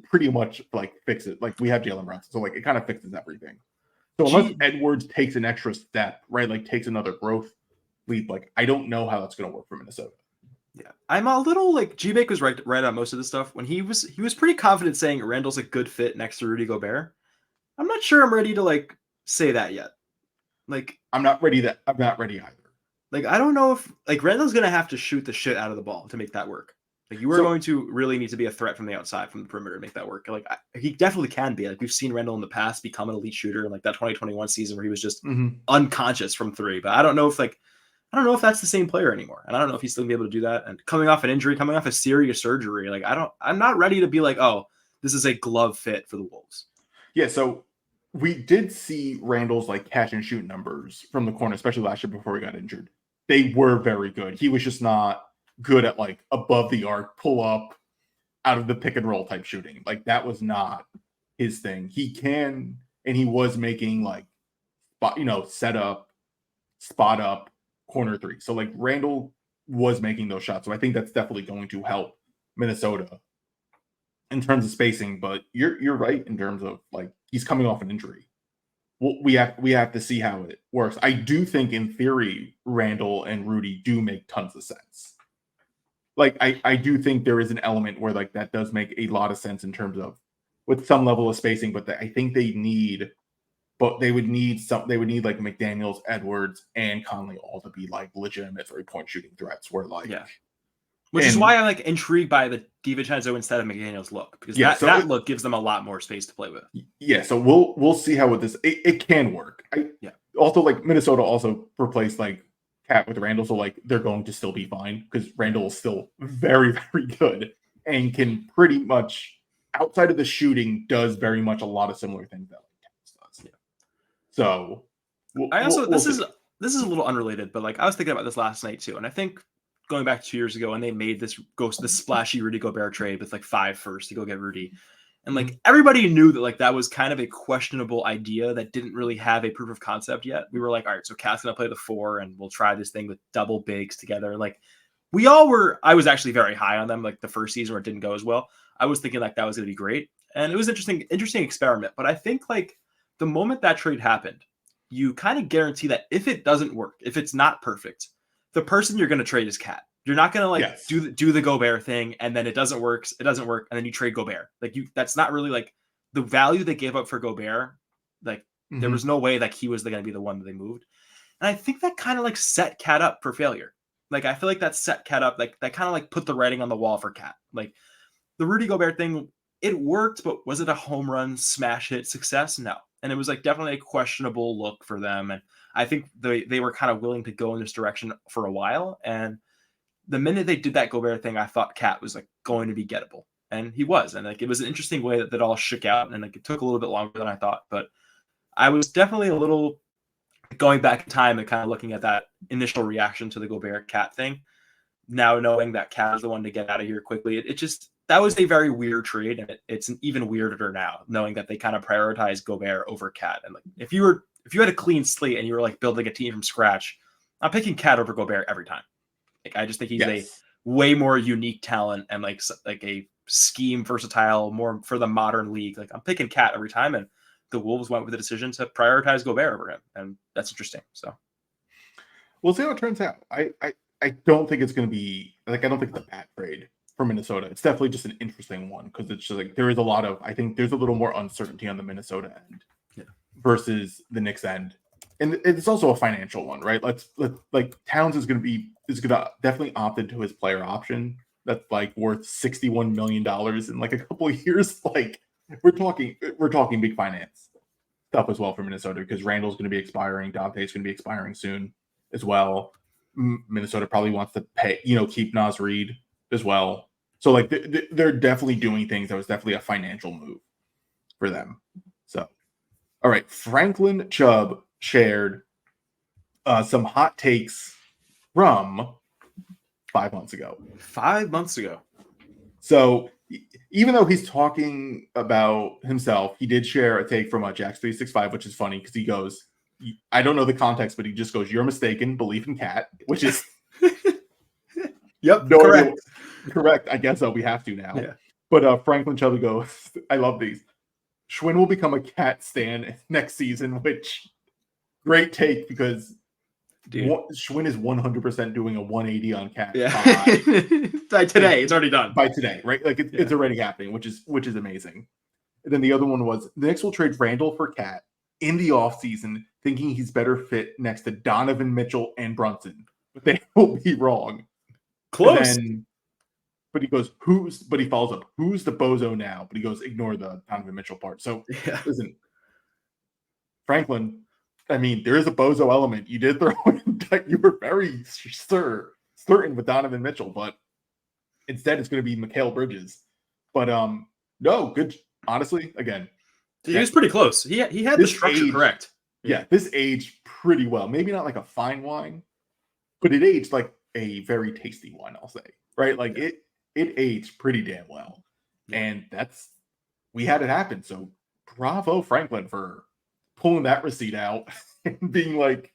pretty much like fix it. Like we have Jalen Brunson, so like it kind of fixes everything. So unless Edwards takes an extra step, right, like takes another growth leap, like I don't know how that's going to work for Minnesota.
Yeah, I'm a little like G-Bake was right on most of the stuff when he was pretty confident saying Randall's a good fit next to Rudy Gobert. I'm not sure I'm ready to like say that yet. Like
I'm not ready either.
Like I don't know if like Randall's gonna have to shoot the shit out of the ball to make that work. Like you are going to really need to be a threat from the outside, from the perimeter, to make that work. Like he definitely can be. Like we've seen Randle in the past become an elite shooter, like that 2021 season where he was just unconscious from three. But I don't know if that's the same player anymore, and I don't know if he's still gonna be able to do that. And coming off an injury, coming off a serious surgery, like I'm not ready to be like, oh, this is a glove fit for the Wolves.
Yeah, so we did see Randle's like catch and shoot numbers from the corner, especially last year before he got injured. They were very good. He was just not good at like above the arc, pull up out of the pick and roll type shooting. Like that was not his thing. He can, and he was making like, set up, spot up, corner three. So like Randle was making those shots. So I think that's definitely going to help Minnesota in terms of spacing. But you're right in terms of like he's coming off an injury. Well, we have to see how it works. I do think in theory Randle and Rudy do make tons of sense. Like I do think there is an element where like that does make a lot of sense in terms of with some level of spacing, but I think they would need like McDaniels, Edwards, and Conley all to be like legitimate 3-point shooting threats. Where like
which is why I'm like intrigued by the DiVincenzo instead of McDaniels look, because that look gives them a lot more space to play with.
Yeah, so we'll see how it can work. Also like Minnesota also replaced like Cat with Randle, so like they're going to still be fine because Randle is still very, very good and can pretty much outside of the shooting does very much a lot of similar things that like Towns does. Yeah. So
this is a little unrelated, but like I was thinking about this last night too, and I think going back 2 years ago when they made this splashy Rudy Gobert trade with like 5 first to go get Rudy. And like everybody knew that like that was kind of a questionable idea that didn't really have a proof of concept yet. We were like, all right, so Cat's gonna play the 4 and we'll try this thing with double bigs together. Like I was actually very high on them like the first season where it didn't go as well. I was thinking like that was gonna be great. And it was interesting experiment. But I think like the moment that trade happened, you kind of guarantee that if it doesn't work, if it's not perfect, the person you're gonna trade is Cat. You're not gonna like do the Gobert thing and then it doesn't work, and then you trade Gobert. Like that's not really like the value they gave up for Gobert. Like there was no way that he was gonna be the one that they moved. And I think that kind of like set Cat up for failure. Like I feel like that set Cat up, like that kind of like put the writing on the wall for Cat. Like the Rudy Gobert thing, it worked, but was it a home run smash hit success? No. And it was like definitely a questionable look for them. And I think they were kind of willing to go in this direction for a while. And the minute they did that Gobert thing, I thought Cat was like going to be gettable, and he was. And like it was an interesting way that all shook out, and like it took a little bit longer than I thought. But I was definitely a little going back in time and kind of looking at that initial reaction to the Gobert Cat thing. Now knowing that Cat is the one to get out of here quickly, it just that was a very weird trade, and it's an even weirder now knowing that they kind of prioritized Gobert over Cat. And like if you had a clean slate and you were like building a team from scratch, I'm picking Cat over Gobert every time. Like I just think he's a way more unique talent and like a scheme versatile, more for the modern league. Like I'm picking Cat every time, and the Wolves went with the decision to prioritize Gobert over him, and that's interesting. So
we'll see how it turns out. I don't think it's going to be like I don't think the Pat trade for Minnesota. It's definitely just an interesting one because it's just like there is a lot of I think there's a little more uncertainty on the Minnesota end versus the Knicks end. And it's also a financial one, right? Let's like Towns is going to definitely opt into his player option. That's like worth $61 million in like a couple of years. Like we're talking big finance stuff as well for Minnesota because Randle's going to be expiring. Dante's going to be expiring soon as well. Minnesota probably wants to pay, keep Naz Reid as well. So like they're definitely doing things. That was definitely a financial move for them. So, all right, Franklin Chubb shared some hot takes from 5 months ago.
5 months ago.
So even though he's talking about himself, he did share a take from Jax365, which is funny because he goes, I don't know the context, but he just goes, "You're mistaken. Believe in Cat," which is
yep, correct.
Correct. I guess so. We have to now.
Yeah.
But Franklin Chubb goes, I love these. Schwinn will become a Cat stan next season, which great take because Schwinn is 100% doing a 180 on Cat.
Yeah. By today, it's already done.
By today, right? Like it's already happening, which is amazing. And then the other one was the Knicks will trade Randle for Cat in the offseason, thinking he's better fit next to Donovan Mitchell and Brunson. But they will be wrong.
Close.
But he goes, but he follows up, who's the bozo now? But he goes, ignore the Donovan Mitchell part. So listen, Franklin, I mean, there is a bozo element. You did throw in, you were very certain with Donovan Mitchell, but instead it's going to be Mikal Bridges. But no, good. Honestly, again,
he was pretty close. He had the structure correct.
Yeah, this aged pretty well. Maybe not like a fine wine, but it aged like a very tasty wine, I'll say. Right? Like it aged pretty damn well. And we had it happen. So bravo, Franklin, for pulling that receipt out and being like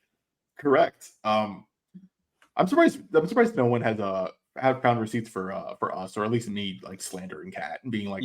correct. I'm surprised no one has found receipts for us, or at least me, like slandering Cat and being like,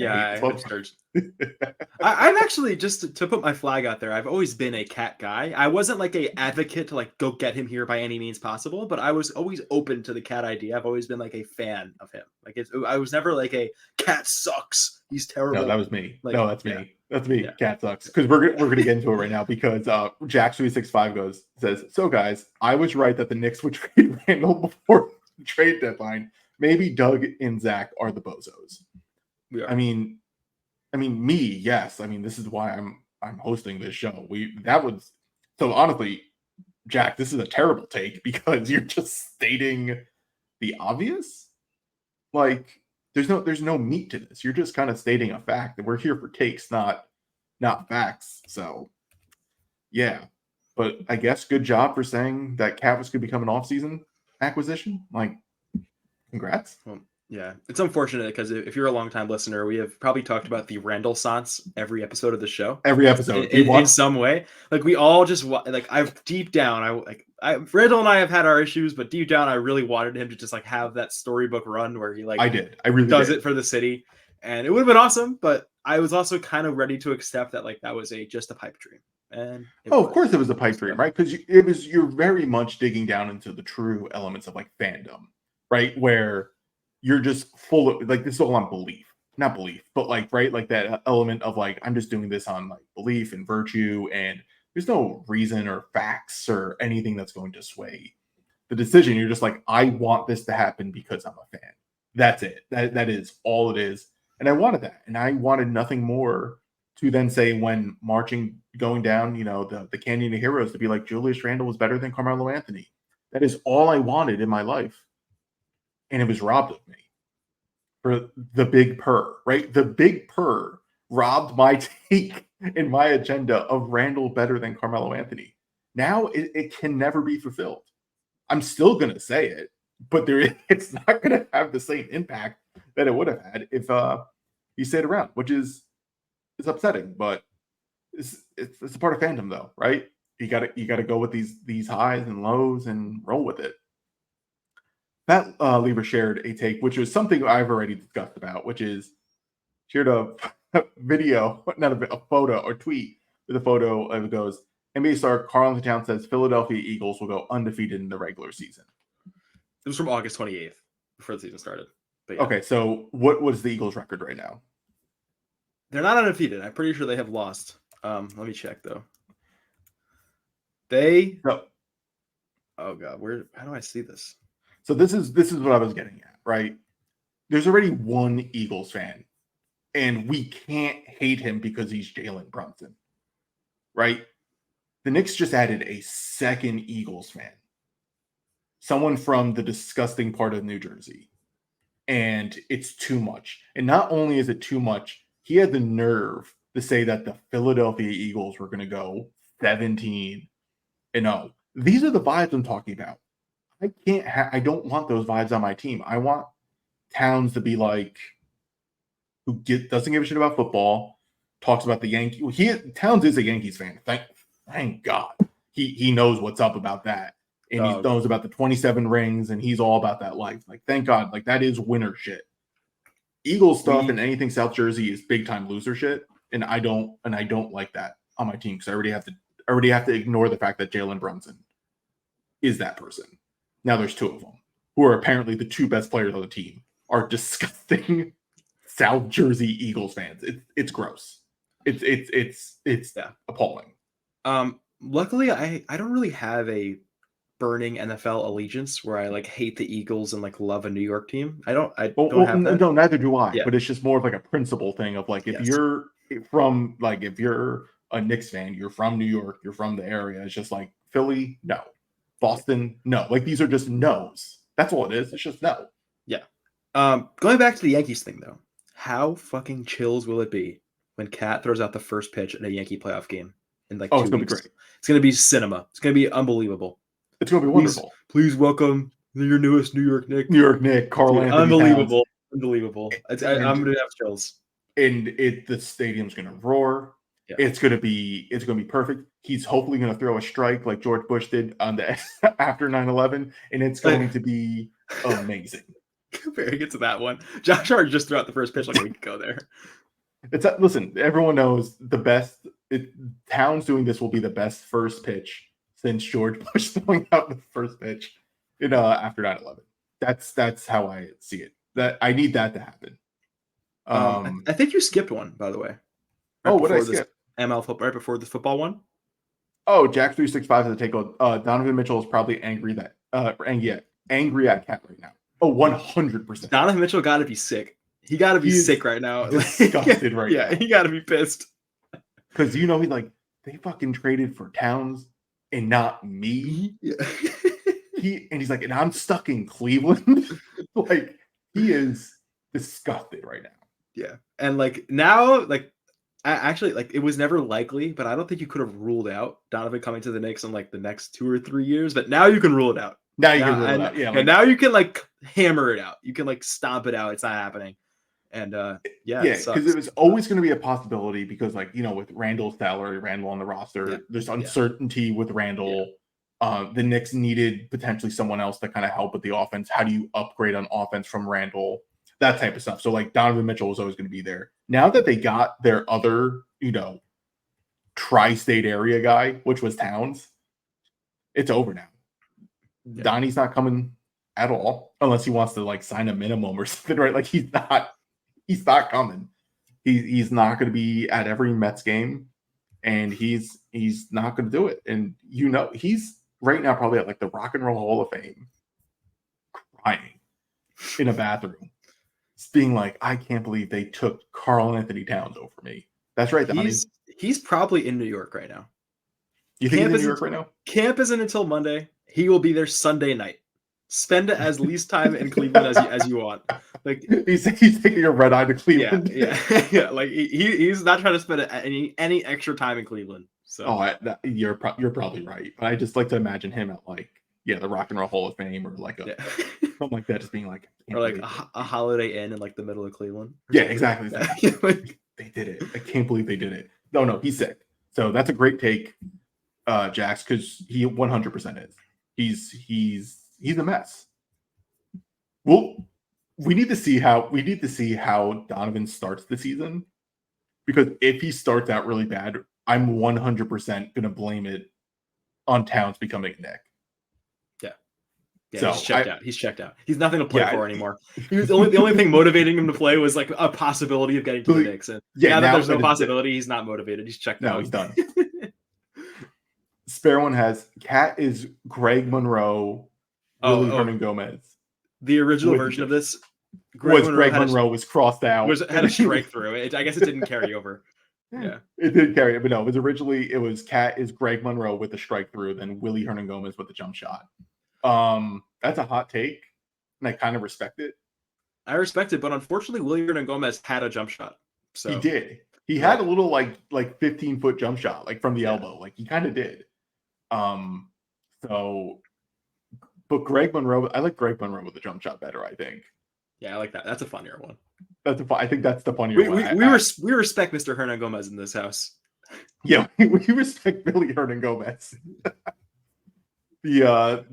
I'm actually, just to put my flag out there, I've always been a Cat guy. I wasn't like a advocate to like go get him here by any means possible, but I was always open to the Cat idea. I've always been like a fan of him. Like I was never like a Cat sucks, he's terrible.
No, that was me.
Like,
no, that's me. That's me. Yeah. Cat sucks. Because we're gonna get into it right now, because Jack365 says, so guys, I was right that the Knicks would trade Randle before the trade deadline. Maybe Doug and Zach are the bozos.
Yeah.
I mean, me, yes. I mean, this is why I'm hosting this show. So honestly, Jack, this is a terrible take, because you're just stating the obvious. Like, there's no meat to this. You're just kind of stating a fact that we're here for takes, not facts. So yeah. But I guess good job for saying that Cat was going to become an off-season acquisition. Like, congrats.
Well, yeah, it's unfortunate, because if you're a long-time listener, we have probably talked about the Randle-sance every episode of the show.
Every episode,
in some way. Like, we all just like, I've deep down, Randle and I have had our issues, but deep down, I really wanted him to just like have that storybook run where he like
I really
does it for the city, and it would have been awesome. But I was also kind of ready to accept that like that was just a pipe dream. And
of course it was a pipe dream, right? Because you're very much digging down into the true elements of like fandom, right? Where you're just full of like, this is all on not belief, but like, right, like that element of like, I'm just doing this on like belief and virtue, and there's no reason or facts or anything that's going to sway the decision. You're just like, I want this to happen because I'm a fan. That's it. That is all it is. And I wanted that, and I wanted nothing more to then say, when going down, the Canyon of Heroes, to be like, Julius Randle was better than Carmelo Anthony. That is all I wanted in my life. And it was robbed of me for the big purr, right? The big purr robbed my take in my agenda of Randle better than Carmelo Anthony. Now it can never be fulfilled. I'm still going to say it, but it's not going to have the same impact that it would have had if he stayed around, which is upsetting, but it's a part of fandom, though, right? You got to go with these highs and lows and roll with it. Matt Lever shared a take, which was something I've already discussed about, which is shared a video, not a photo or tweet with a photo of it goes, NBA star Karl-Anthony Towns says Philadelphia Eagles will go undefeated in the regular season.
It was from August 28th, before the season started. But yeah.
Okay, so what was the Eagles' record right now?
They're not undefeated. I'm pretty sure they have lost. Let me check though. No. Oh god, how do I see this?
So this is what I was getting at, right? There's already one Eagles fan, and we can't hate him because he's Jalen Brunson, right? The Knicks just added a second Eagles fan, someone from the disgusting part of New Jersey, and it's too much. And not only is it too much, he had the nerve to say that the Philadelphia Eagles were going to go 17-0. These are the vibes I'm talking about. I don't want those vibes on my team. I want Towns to be like, doesn't give a shit about football, talks about the Yankees. Towns is a Yankees fan. Thank God. He knows what's up about that. And he knows about the 27 rings, and he's all about that life. Like, thank God. Like, that is winner shit. Eagles stuff and anything South Jersey is big time loser shit. And I don't like that on my team, because I already have to ignore the fact that Jalen Brunson is that person. Now there's two of them, who are apparently the two best players on the team, are disgusting South Jersey Eagles fans. It's gross. It's appalling.
Luckily, I don't really have a burning NFL allegiance where I like hate the Eagles and like love a New York team. I don't have that.
No, neither do I.
Yeah.
But it's just more of like a principle thing of like if
Yes.
you're from like if you're a Knicks fan, you're from New York, you're from the area. It's just like Philly, no. Boston, no. Like these are just no's. That's all it is. It's just no.
Yeah. Going back to the Yankees thing though, how fucking chills will it be when Cat throws out the first pitch in a Yankee playoff game in like 2 weeks?
It's gonna be great.
It's gonna be cinema. It's gonna be unbelievable.
It's gonna be wonderful.
Please welcome your newest New York Knick.
New York Knick, Carl Anthony
Unbelievable.
Towns.
Unbelievable. I'm gonna have chills.
And the stadium's gonna roar.
Yeah.
It's gonna be perfect. He's hopefully gonna throw a strike like George Bush did on the after 9/11, and it's going to be amazing.
Very good to that one. Josh Hart just threw out the first pitch like a week ago there.
Listen, everyone knows the best. Towns doing this will be the best first pitch since George Bush throwing out the first pitch after 9/11. That's how I see it. That I need that to happen.
I think you skipped one, by the way.
What did I skip?
ML football right before the football one.
Oh, Jack 365 has a take on Donovan Mitchell is probably angry at Cat right now. Oh, 100%.
Donovan Mitchell got to be sick. He got to be sick right now.
Disgusted right now.
Yeah, he got to be pissed.
Because he's like, they fucking traded for Towns and not me.
Yeah.
He's like, and I'm stuck in Cleveland. Like, he is disgusted right now.
Yeah. And like now, like actually, like it was never likely, but I don't think you could have ruled out Donovan coming to the Knicks in like the next 2 or 3 years. But now you can rule it out.
Now you can rule it out. Yeah.
And now you can like hammer it out. You can like stomp it out. It's not happening. And
because it was always going to be a possibility because like, with Randall's salary, Randall on the roster, there's uncertainty with Randall. The Knicks needed potentially someone else to kind of help with the offense. How do you upgrade on offense from Randall? That type of stuff. So like Donovan Mitchell was always going to be there. Now that they got their other, tri-state area guy, which was Towns, it's over now. Yeah. Donnie's not coming at all unless he wants to like sign a minimum or something, right? Like he's not coming. He's not going to be at every Mets game, and he's not going to do it. And he's right now probably at like the Rock and Roll Hall of Fame, crying in a bathroom, being like, I can't believe they took Karl Anthony Towns over me. That's right, Donnie.
He's probably in New York right now.
You think he's in New York right now?
Camp isn't until Monday. He will be there Sunday night. Spend it as least time in Cleveland as you want. Like
he's taking a red eye to Cleveland.
Yeah. Like he's not trying to spend any extra time in Cleveland. So
you're probably right. But I just like to imagine him at like the Rock and Roll Hall of Fame or like something like that, just being like
or like a Holiday Inn in like the middle of Cleveland.
Yeah, exactly. They did it. I can't believe they did it. No, he's sick. So that's a great take, Jax, because he 100% is. He's a mess. Well, we need to see how Donovan starts the season, because if he starts out really bad, I'm 100% going to blame it on Towns becoming a Knick.
Yeah, so he's checked out. He's nothing to play for anymore. The only thing motivating him to play was like a possibility of getting to the Knicks. And now that there's no possibility, he's not motivated. He's checked out.
No, he's done. Spare one has Cat is Greg Monroe, Willie Hernan Gomez.
The original version of this
Greg Monroe was crossed out.
Had a strike through it. I guess it didn't carry over. Yeah,
it did carry it, but no, it was Cat is Greg Monroe with the strike through, then Willie Hernan Gomez with the jump shot. That's a hot take, and I kind of respect it.
I respect it, but unfortunately, Willie Hernan Gomez had a jump shot. So
he did. He had a little like 15-foot jump shot, like from the elbow. Like he kind of did. But Greg Monroe, I like Greg Monroe with the jump shot better, I think.
Yeah, I like that. That's a funnier one.
I think that's the funnier one.
We respect Mr. Hernan Gomez in this house.
Yeah, we respect Billy Hernan Gomez. The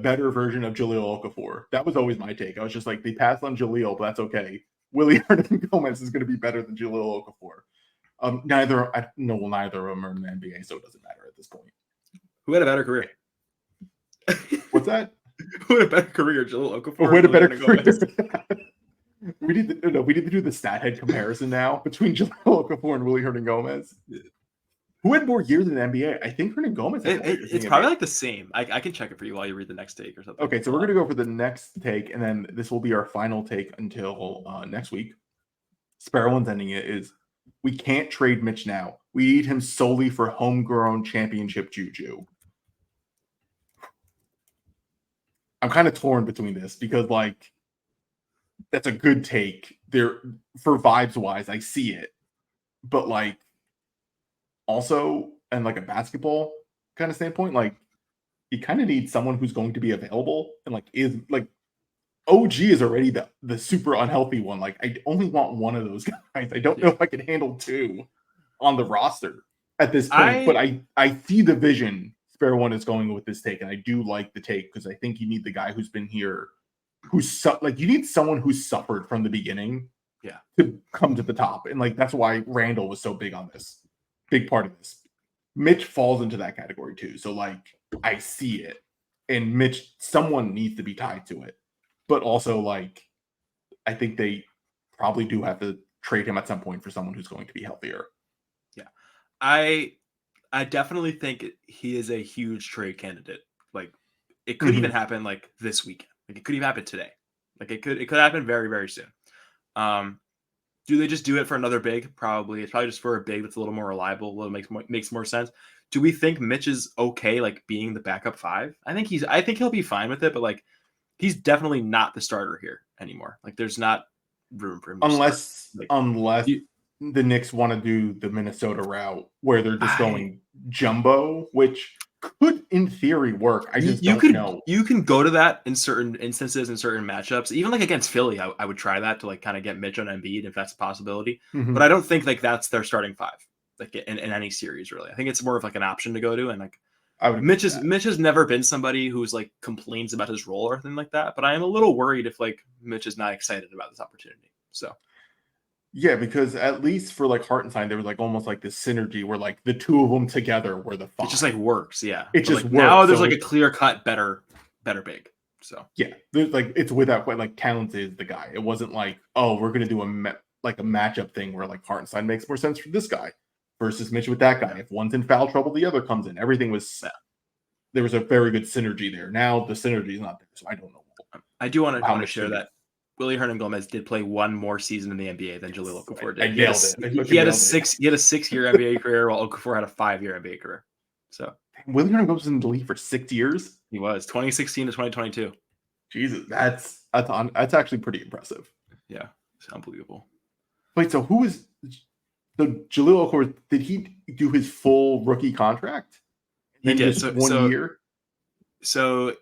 better version of Jahlil Okafor. That was always my take. I was just like, they passed on Jahlil, but that's okay. Willie Hernan Gomez is going to be better than Jahlil Okafor. Neither of them are in the NBA, so it doesn't matter at this point.
Who had a better career?
What's that?
Who had a better career, Jahlil Okafor?
Who had a better career? We need to do the stat head comparison now between Jahlil Okafor and Willie Hernan Gomez. Who had more years in the NBA? I think Hernan Gomez had more years in
It's
the
probably
NBA.
like the same. I can check it for you while you read the next take or something.
Okay, so we're going to go for the next take, and then this will be our final take until next week. Sparrowland's ending it is, we can't trade Mitch now. We need him solely for homegrown championship juju. I'm kind of torn between this because, like, that's a good take. There, for vibes wise, I see it, but like, also, and like a basketball kind of standpoint, like, you kind of need someone who's going to be available and like is like OG is already the super unhealthy one. Like, I only want one of those guys. I don't know if I can handle two on the roster at this point, but I see the vision Sparrow One is going with this take, and I do like the take because I think you need the guy who's been here, like you need someone who's suffered from the beginning, to come to the top, and like that's why Randall was so big on this, big part of this. Mitch falls into that category too, so like I see it, and Mitch, someone needs to be tied to it, but also like I think they probably do have to trade him at some point for someone who's going to be healthier.
Yeah, I definitely think he is a huge trade candidate. Like, it could even happen like this weekend. Like, it could even happen today. Like, it could happen very, very soon. Do they just do it for another big? Probably. It's probably just for a big that's a little more reliable. A little makes more sense. Do we think Mitch is okay, like being the backup five? I think he'll be fine with it, but like he's definitely not the starter here anymore. Like, there's not room for him to
unless
like,
the Knicks want to do the Minnesota route where they're just going jumbo, which could in theory work. I just don't know.
You can go to that in certain instances, in certain matchups. Even like against Philly, I would try that to like kind of get Mitch on Embiid if that's a possibility. But I don't think like that's their starting five, like in any series really. I think it's more of like an option to go to, and like Mitch has never been somebody who's like complains about his role or anything like that. But I am a little worried if like Mitch is not excited about this opportunity. So.
Yeah, because at least for like Hartenstein, there was like almost like this synergy where like the two of them together were the five.
It just like works, yeah.
It just
like,
works.
Now there's like a clear cut, better big. So
yeah, there's like it's without like Towns is the guy. It wasn't like, oh, we're gonna do a matchup thing where like Hartenstein makes more sense for this guy versus Mitch with that guy. If one's in foul trouble, the other comes in. Everything was there was a very good synergy there. Now the synergy is not there, so I don't know.
I do want to share that Willie Hernan Gomez did play one more season in the NBA than Jahlil Okafor did. He had a 6-year NBA career, while Okafor had a 5-year NBA career. So
Willie Hernan Gomez was in the league for 6 years.
He was 2016 to 2022.
Jesus, that's actually pretty impressive.
Yeah, it's unbelievable.
Wait, so who is the Jahlil Okafor? Did he do his full rookie contract?
He did.
Just one year.
So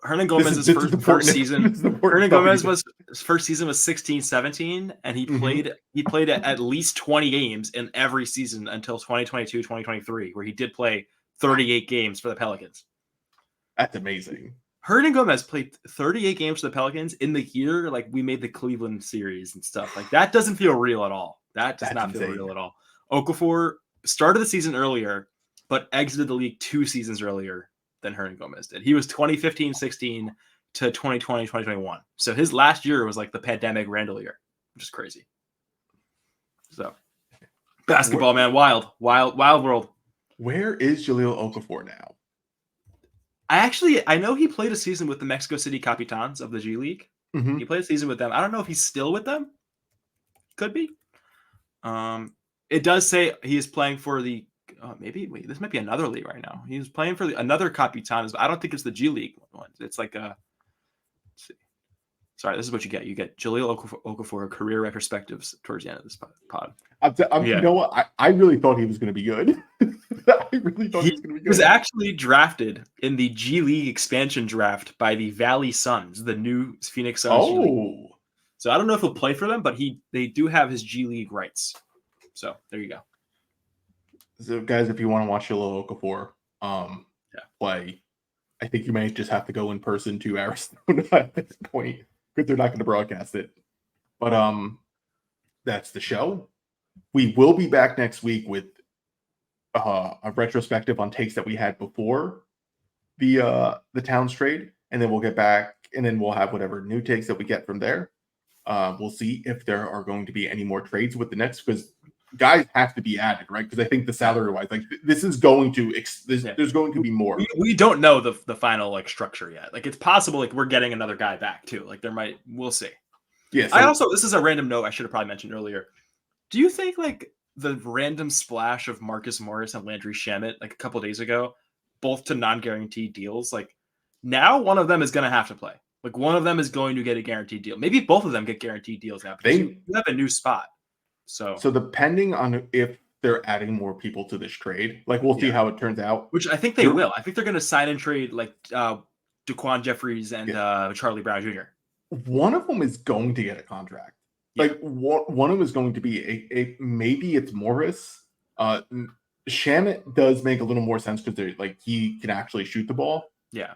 Hernan Gomez's first season. Hernan Gomez's first season was 16-17, and he played at least 20 games in every season until 2022-2023, where he did play 38 games for the Pelicans.
That's amazing.
Hernan Gomez played 38 games for the Pelicans in the year like we made the Cleveland series and stuff. Like, that doesn't feel real at all. That does not feel real at all. Okafor started the season earlier, but exited the league 2 seasons earlier than Hernan Gomez did. He was 2015-16 to 2020-2021. So his last year was like the pandemic Randall year, which is crazy. So basketball, man, wild world.
Where is Jahlil Okafor now?
I know he played a season with the Mexico City Capitans of the G League.
Mm-hmm.
He played a season with them. I don't know if he's still with them. Could be. It does say he is playing for the this might be another league right now. He's playing for another Capitans. I don't think it's the G League one. It's like let's see. Sorry, this is what you get. You get Jahlil Okafor career retrospectives towards the end of this pod.
You know what? I really thought he was going to be good. I really thought he was going to be good.
He was actually drafted in the G League expansion draft by the Valley Suns, the new Phoenix Suns.
Oh.
So I don't know if he'll play for them, but they do have his G League rights. So there you go.
So guys, if you want to watch Jahlil Okafor play, I think you may just have to go in person to Arizona at this point, because they're not going to broadcast it. But that's the show. We will be back next week with a retrospective on takes that we had before the Towns trade, and then we'll get back, and then we'll have whatever new takes that we get from there. We'll see if there are going to be any more trades with the Knicks, because guys have to be added, right? Because I think the salary wise, like this is going to there's going to be more.
We don't know the final like structure yet. Like it's possible like we're getting another guy back too. Like we'll see.
Yeah.
I also, this is a random note I should have probably mentioned earlier. Do you think like the random splash of Marcus Morris and Landry Shamet like a couple days ago, both to non-guaranteed deals, like now one of them is going to have to play. Like one of them is going to get a guaranteed deal. Maybe both of them get guaranteed deals now because you have a new spot. So
depending on if they're adding more people to this trade, like we'll see how it turns out.
Which I think they will. I think they're going to sign and trade like Daquan Jeffries and Charlie Brown Jr.
One of them is going to get a contract. Like one of them is going to be a maybe it's Morris. Shamet does make a little more sense because like he can actually shoot the ball.
Yeah.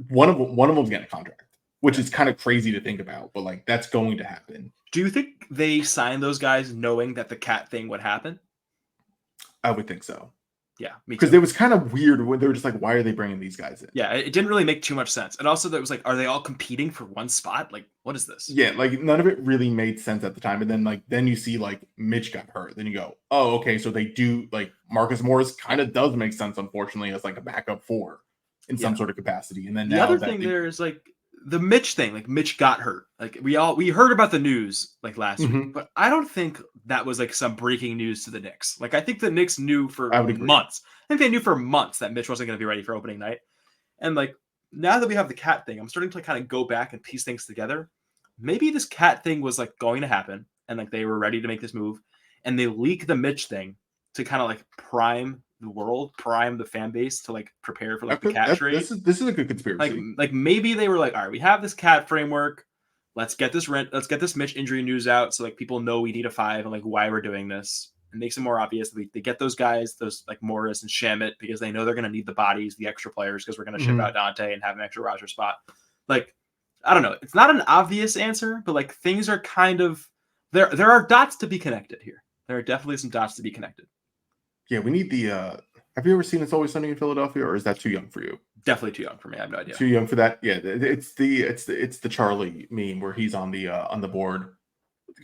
One of them's getting a contract, which is kind of crazy to think about, but like that's going to happen.
Do you think they signed those guys knowing that the cat thing would happen?
I would think so.
Yeah,
because it was kind of weird when they were just like, why are they bringing these guys in?
Yeah, it didn't really make too much sense. And also, that was like, are they all competing for one spot? Like, what is this?
Yeah, like none of it really made sense at the time. And then you see like Mitch got hurt. Then you go, oh, okay, so they do like Marcus Morris kind of does make sense, unfortunately, as like a backup four in some sort of capacity. And then
the other thing there is like the Mitch thing. Like Mitch got hurt. Like we heard about the news like last week, but I don't think that was like some breaking news to the Knicks. Like I think the Knicks knew for months. I think they knew for months that Mitch wasn't going to be ready for opening night. And like now that we have the cat thing, I'm starting to kind of go back and piece things together. Maybe this cat thing was like going to happen and like they were ready to make this move and they leak the Mitch thing to kind of like prime the world, prime the fan base to like prepare for like the cat trade.
This is a good conspiracy.
Like maybe they were like, all right, we have this cat framework. Let's get this Mitch injury news out so like people know we need a 5 and like why we're doing this. It makes it more obvious. They get those guys, those like Morris and Shamet, because they know they're going to need the bodies, the extra players, because we're going to ship out Dante and have an extra roster spot. Like, I don't know. It's not an obvious answer, but like things are kind of there are dots to be connected here. There are definitely some dots to be connected.
Yeah, we need the have you ever seen It's Always Sunny in Philadelphia, or is that too young for you?
Definitely too young for me. I have no idea.
Too young for that? Yeah, it's the Charlie meme where he's on the board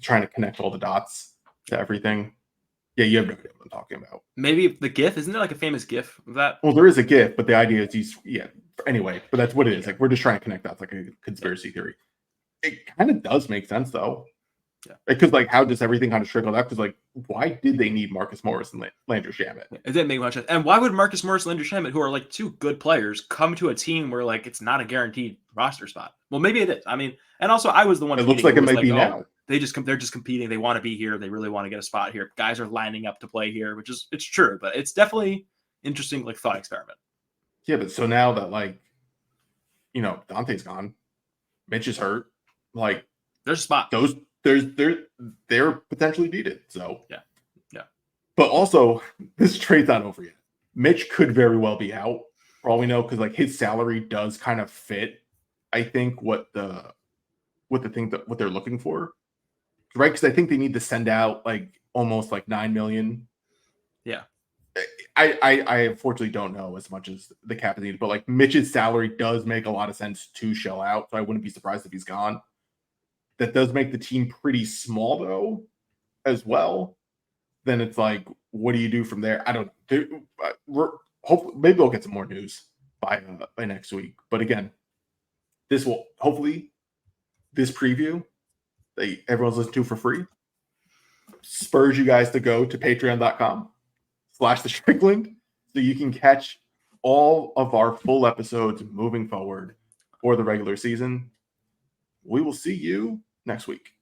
trying to connect all the dots to everything. Yeah, you have no idea what I'm talking about.
Maybe the GIF, isn't there like a famous GIF of that?
Well, there is a GIF, but the idea is anyway, but that's what it is. Like we're just trying to connect dots like a conspiracy theory. It kind of does make sense though. Yeah. Because like how does everything kind of trickle out? Because like why did they need Marcus Morris and Landry Shamet?
It didn't make much sense. And why would Marcus Morris and Landry Shamet, who are like two good players, come to a team where like it's not a guaranteed roster spot? Well, maybe it is. I mean, and also I was the one.
It looks like it might be now.
They're just competing. They want to be here. They really want to get a spot here. Guys are lining up to play here, it's true, but it's definitely interesting, like thought experiment.
Yeah, but so now that like, Dante's gone, Mitch is hurt, like
there's a spot.
They're potentially needed. So
yeah.
But also, this trade's not over yet. Mitch could very well be out for all we know, because like his salary does kind of fit, I think, what they're looking for. Right, because I think they need to send out like almost like $9 million.
Yeah,
I unfortunately don't know as much as the cap is needed, but like Mitch's salary does make a lot of sense to shell out. So I wouldn't be surprised if he's gone. That does make the team pretty small though, as well. Then it's like, what do you do from there? I don't know. Hopefully maybe we'll get some more news by next week. But again, this will hopefully this preview that everyone's listening to for free spurs you guys to go to patreon.com/the Strickland so you can catch all of our full episodes moving forward for the regular season. We will see you next week.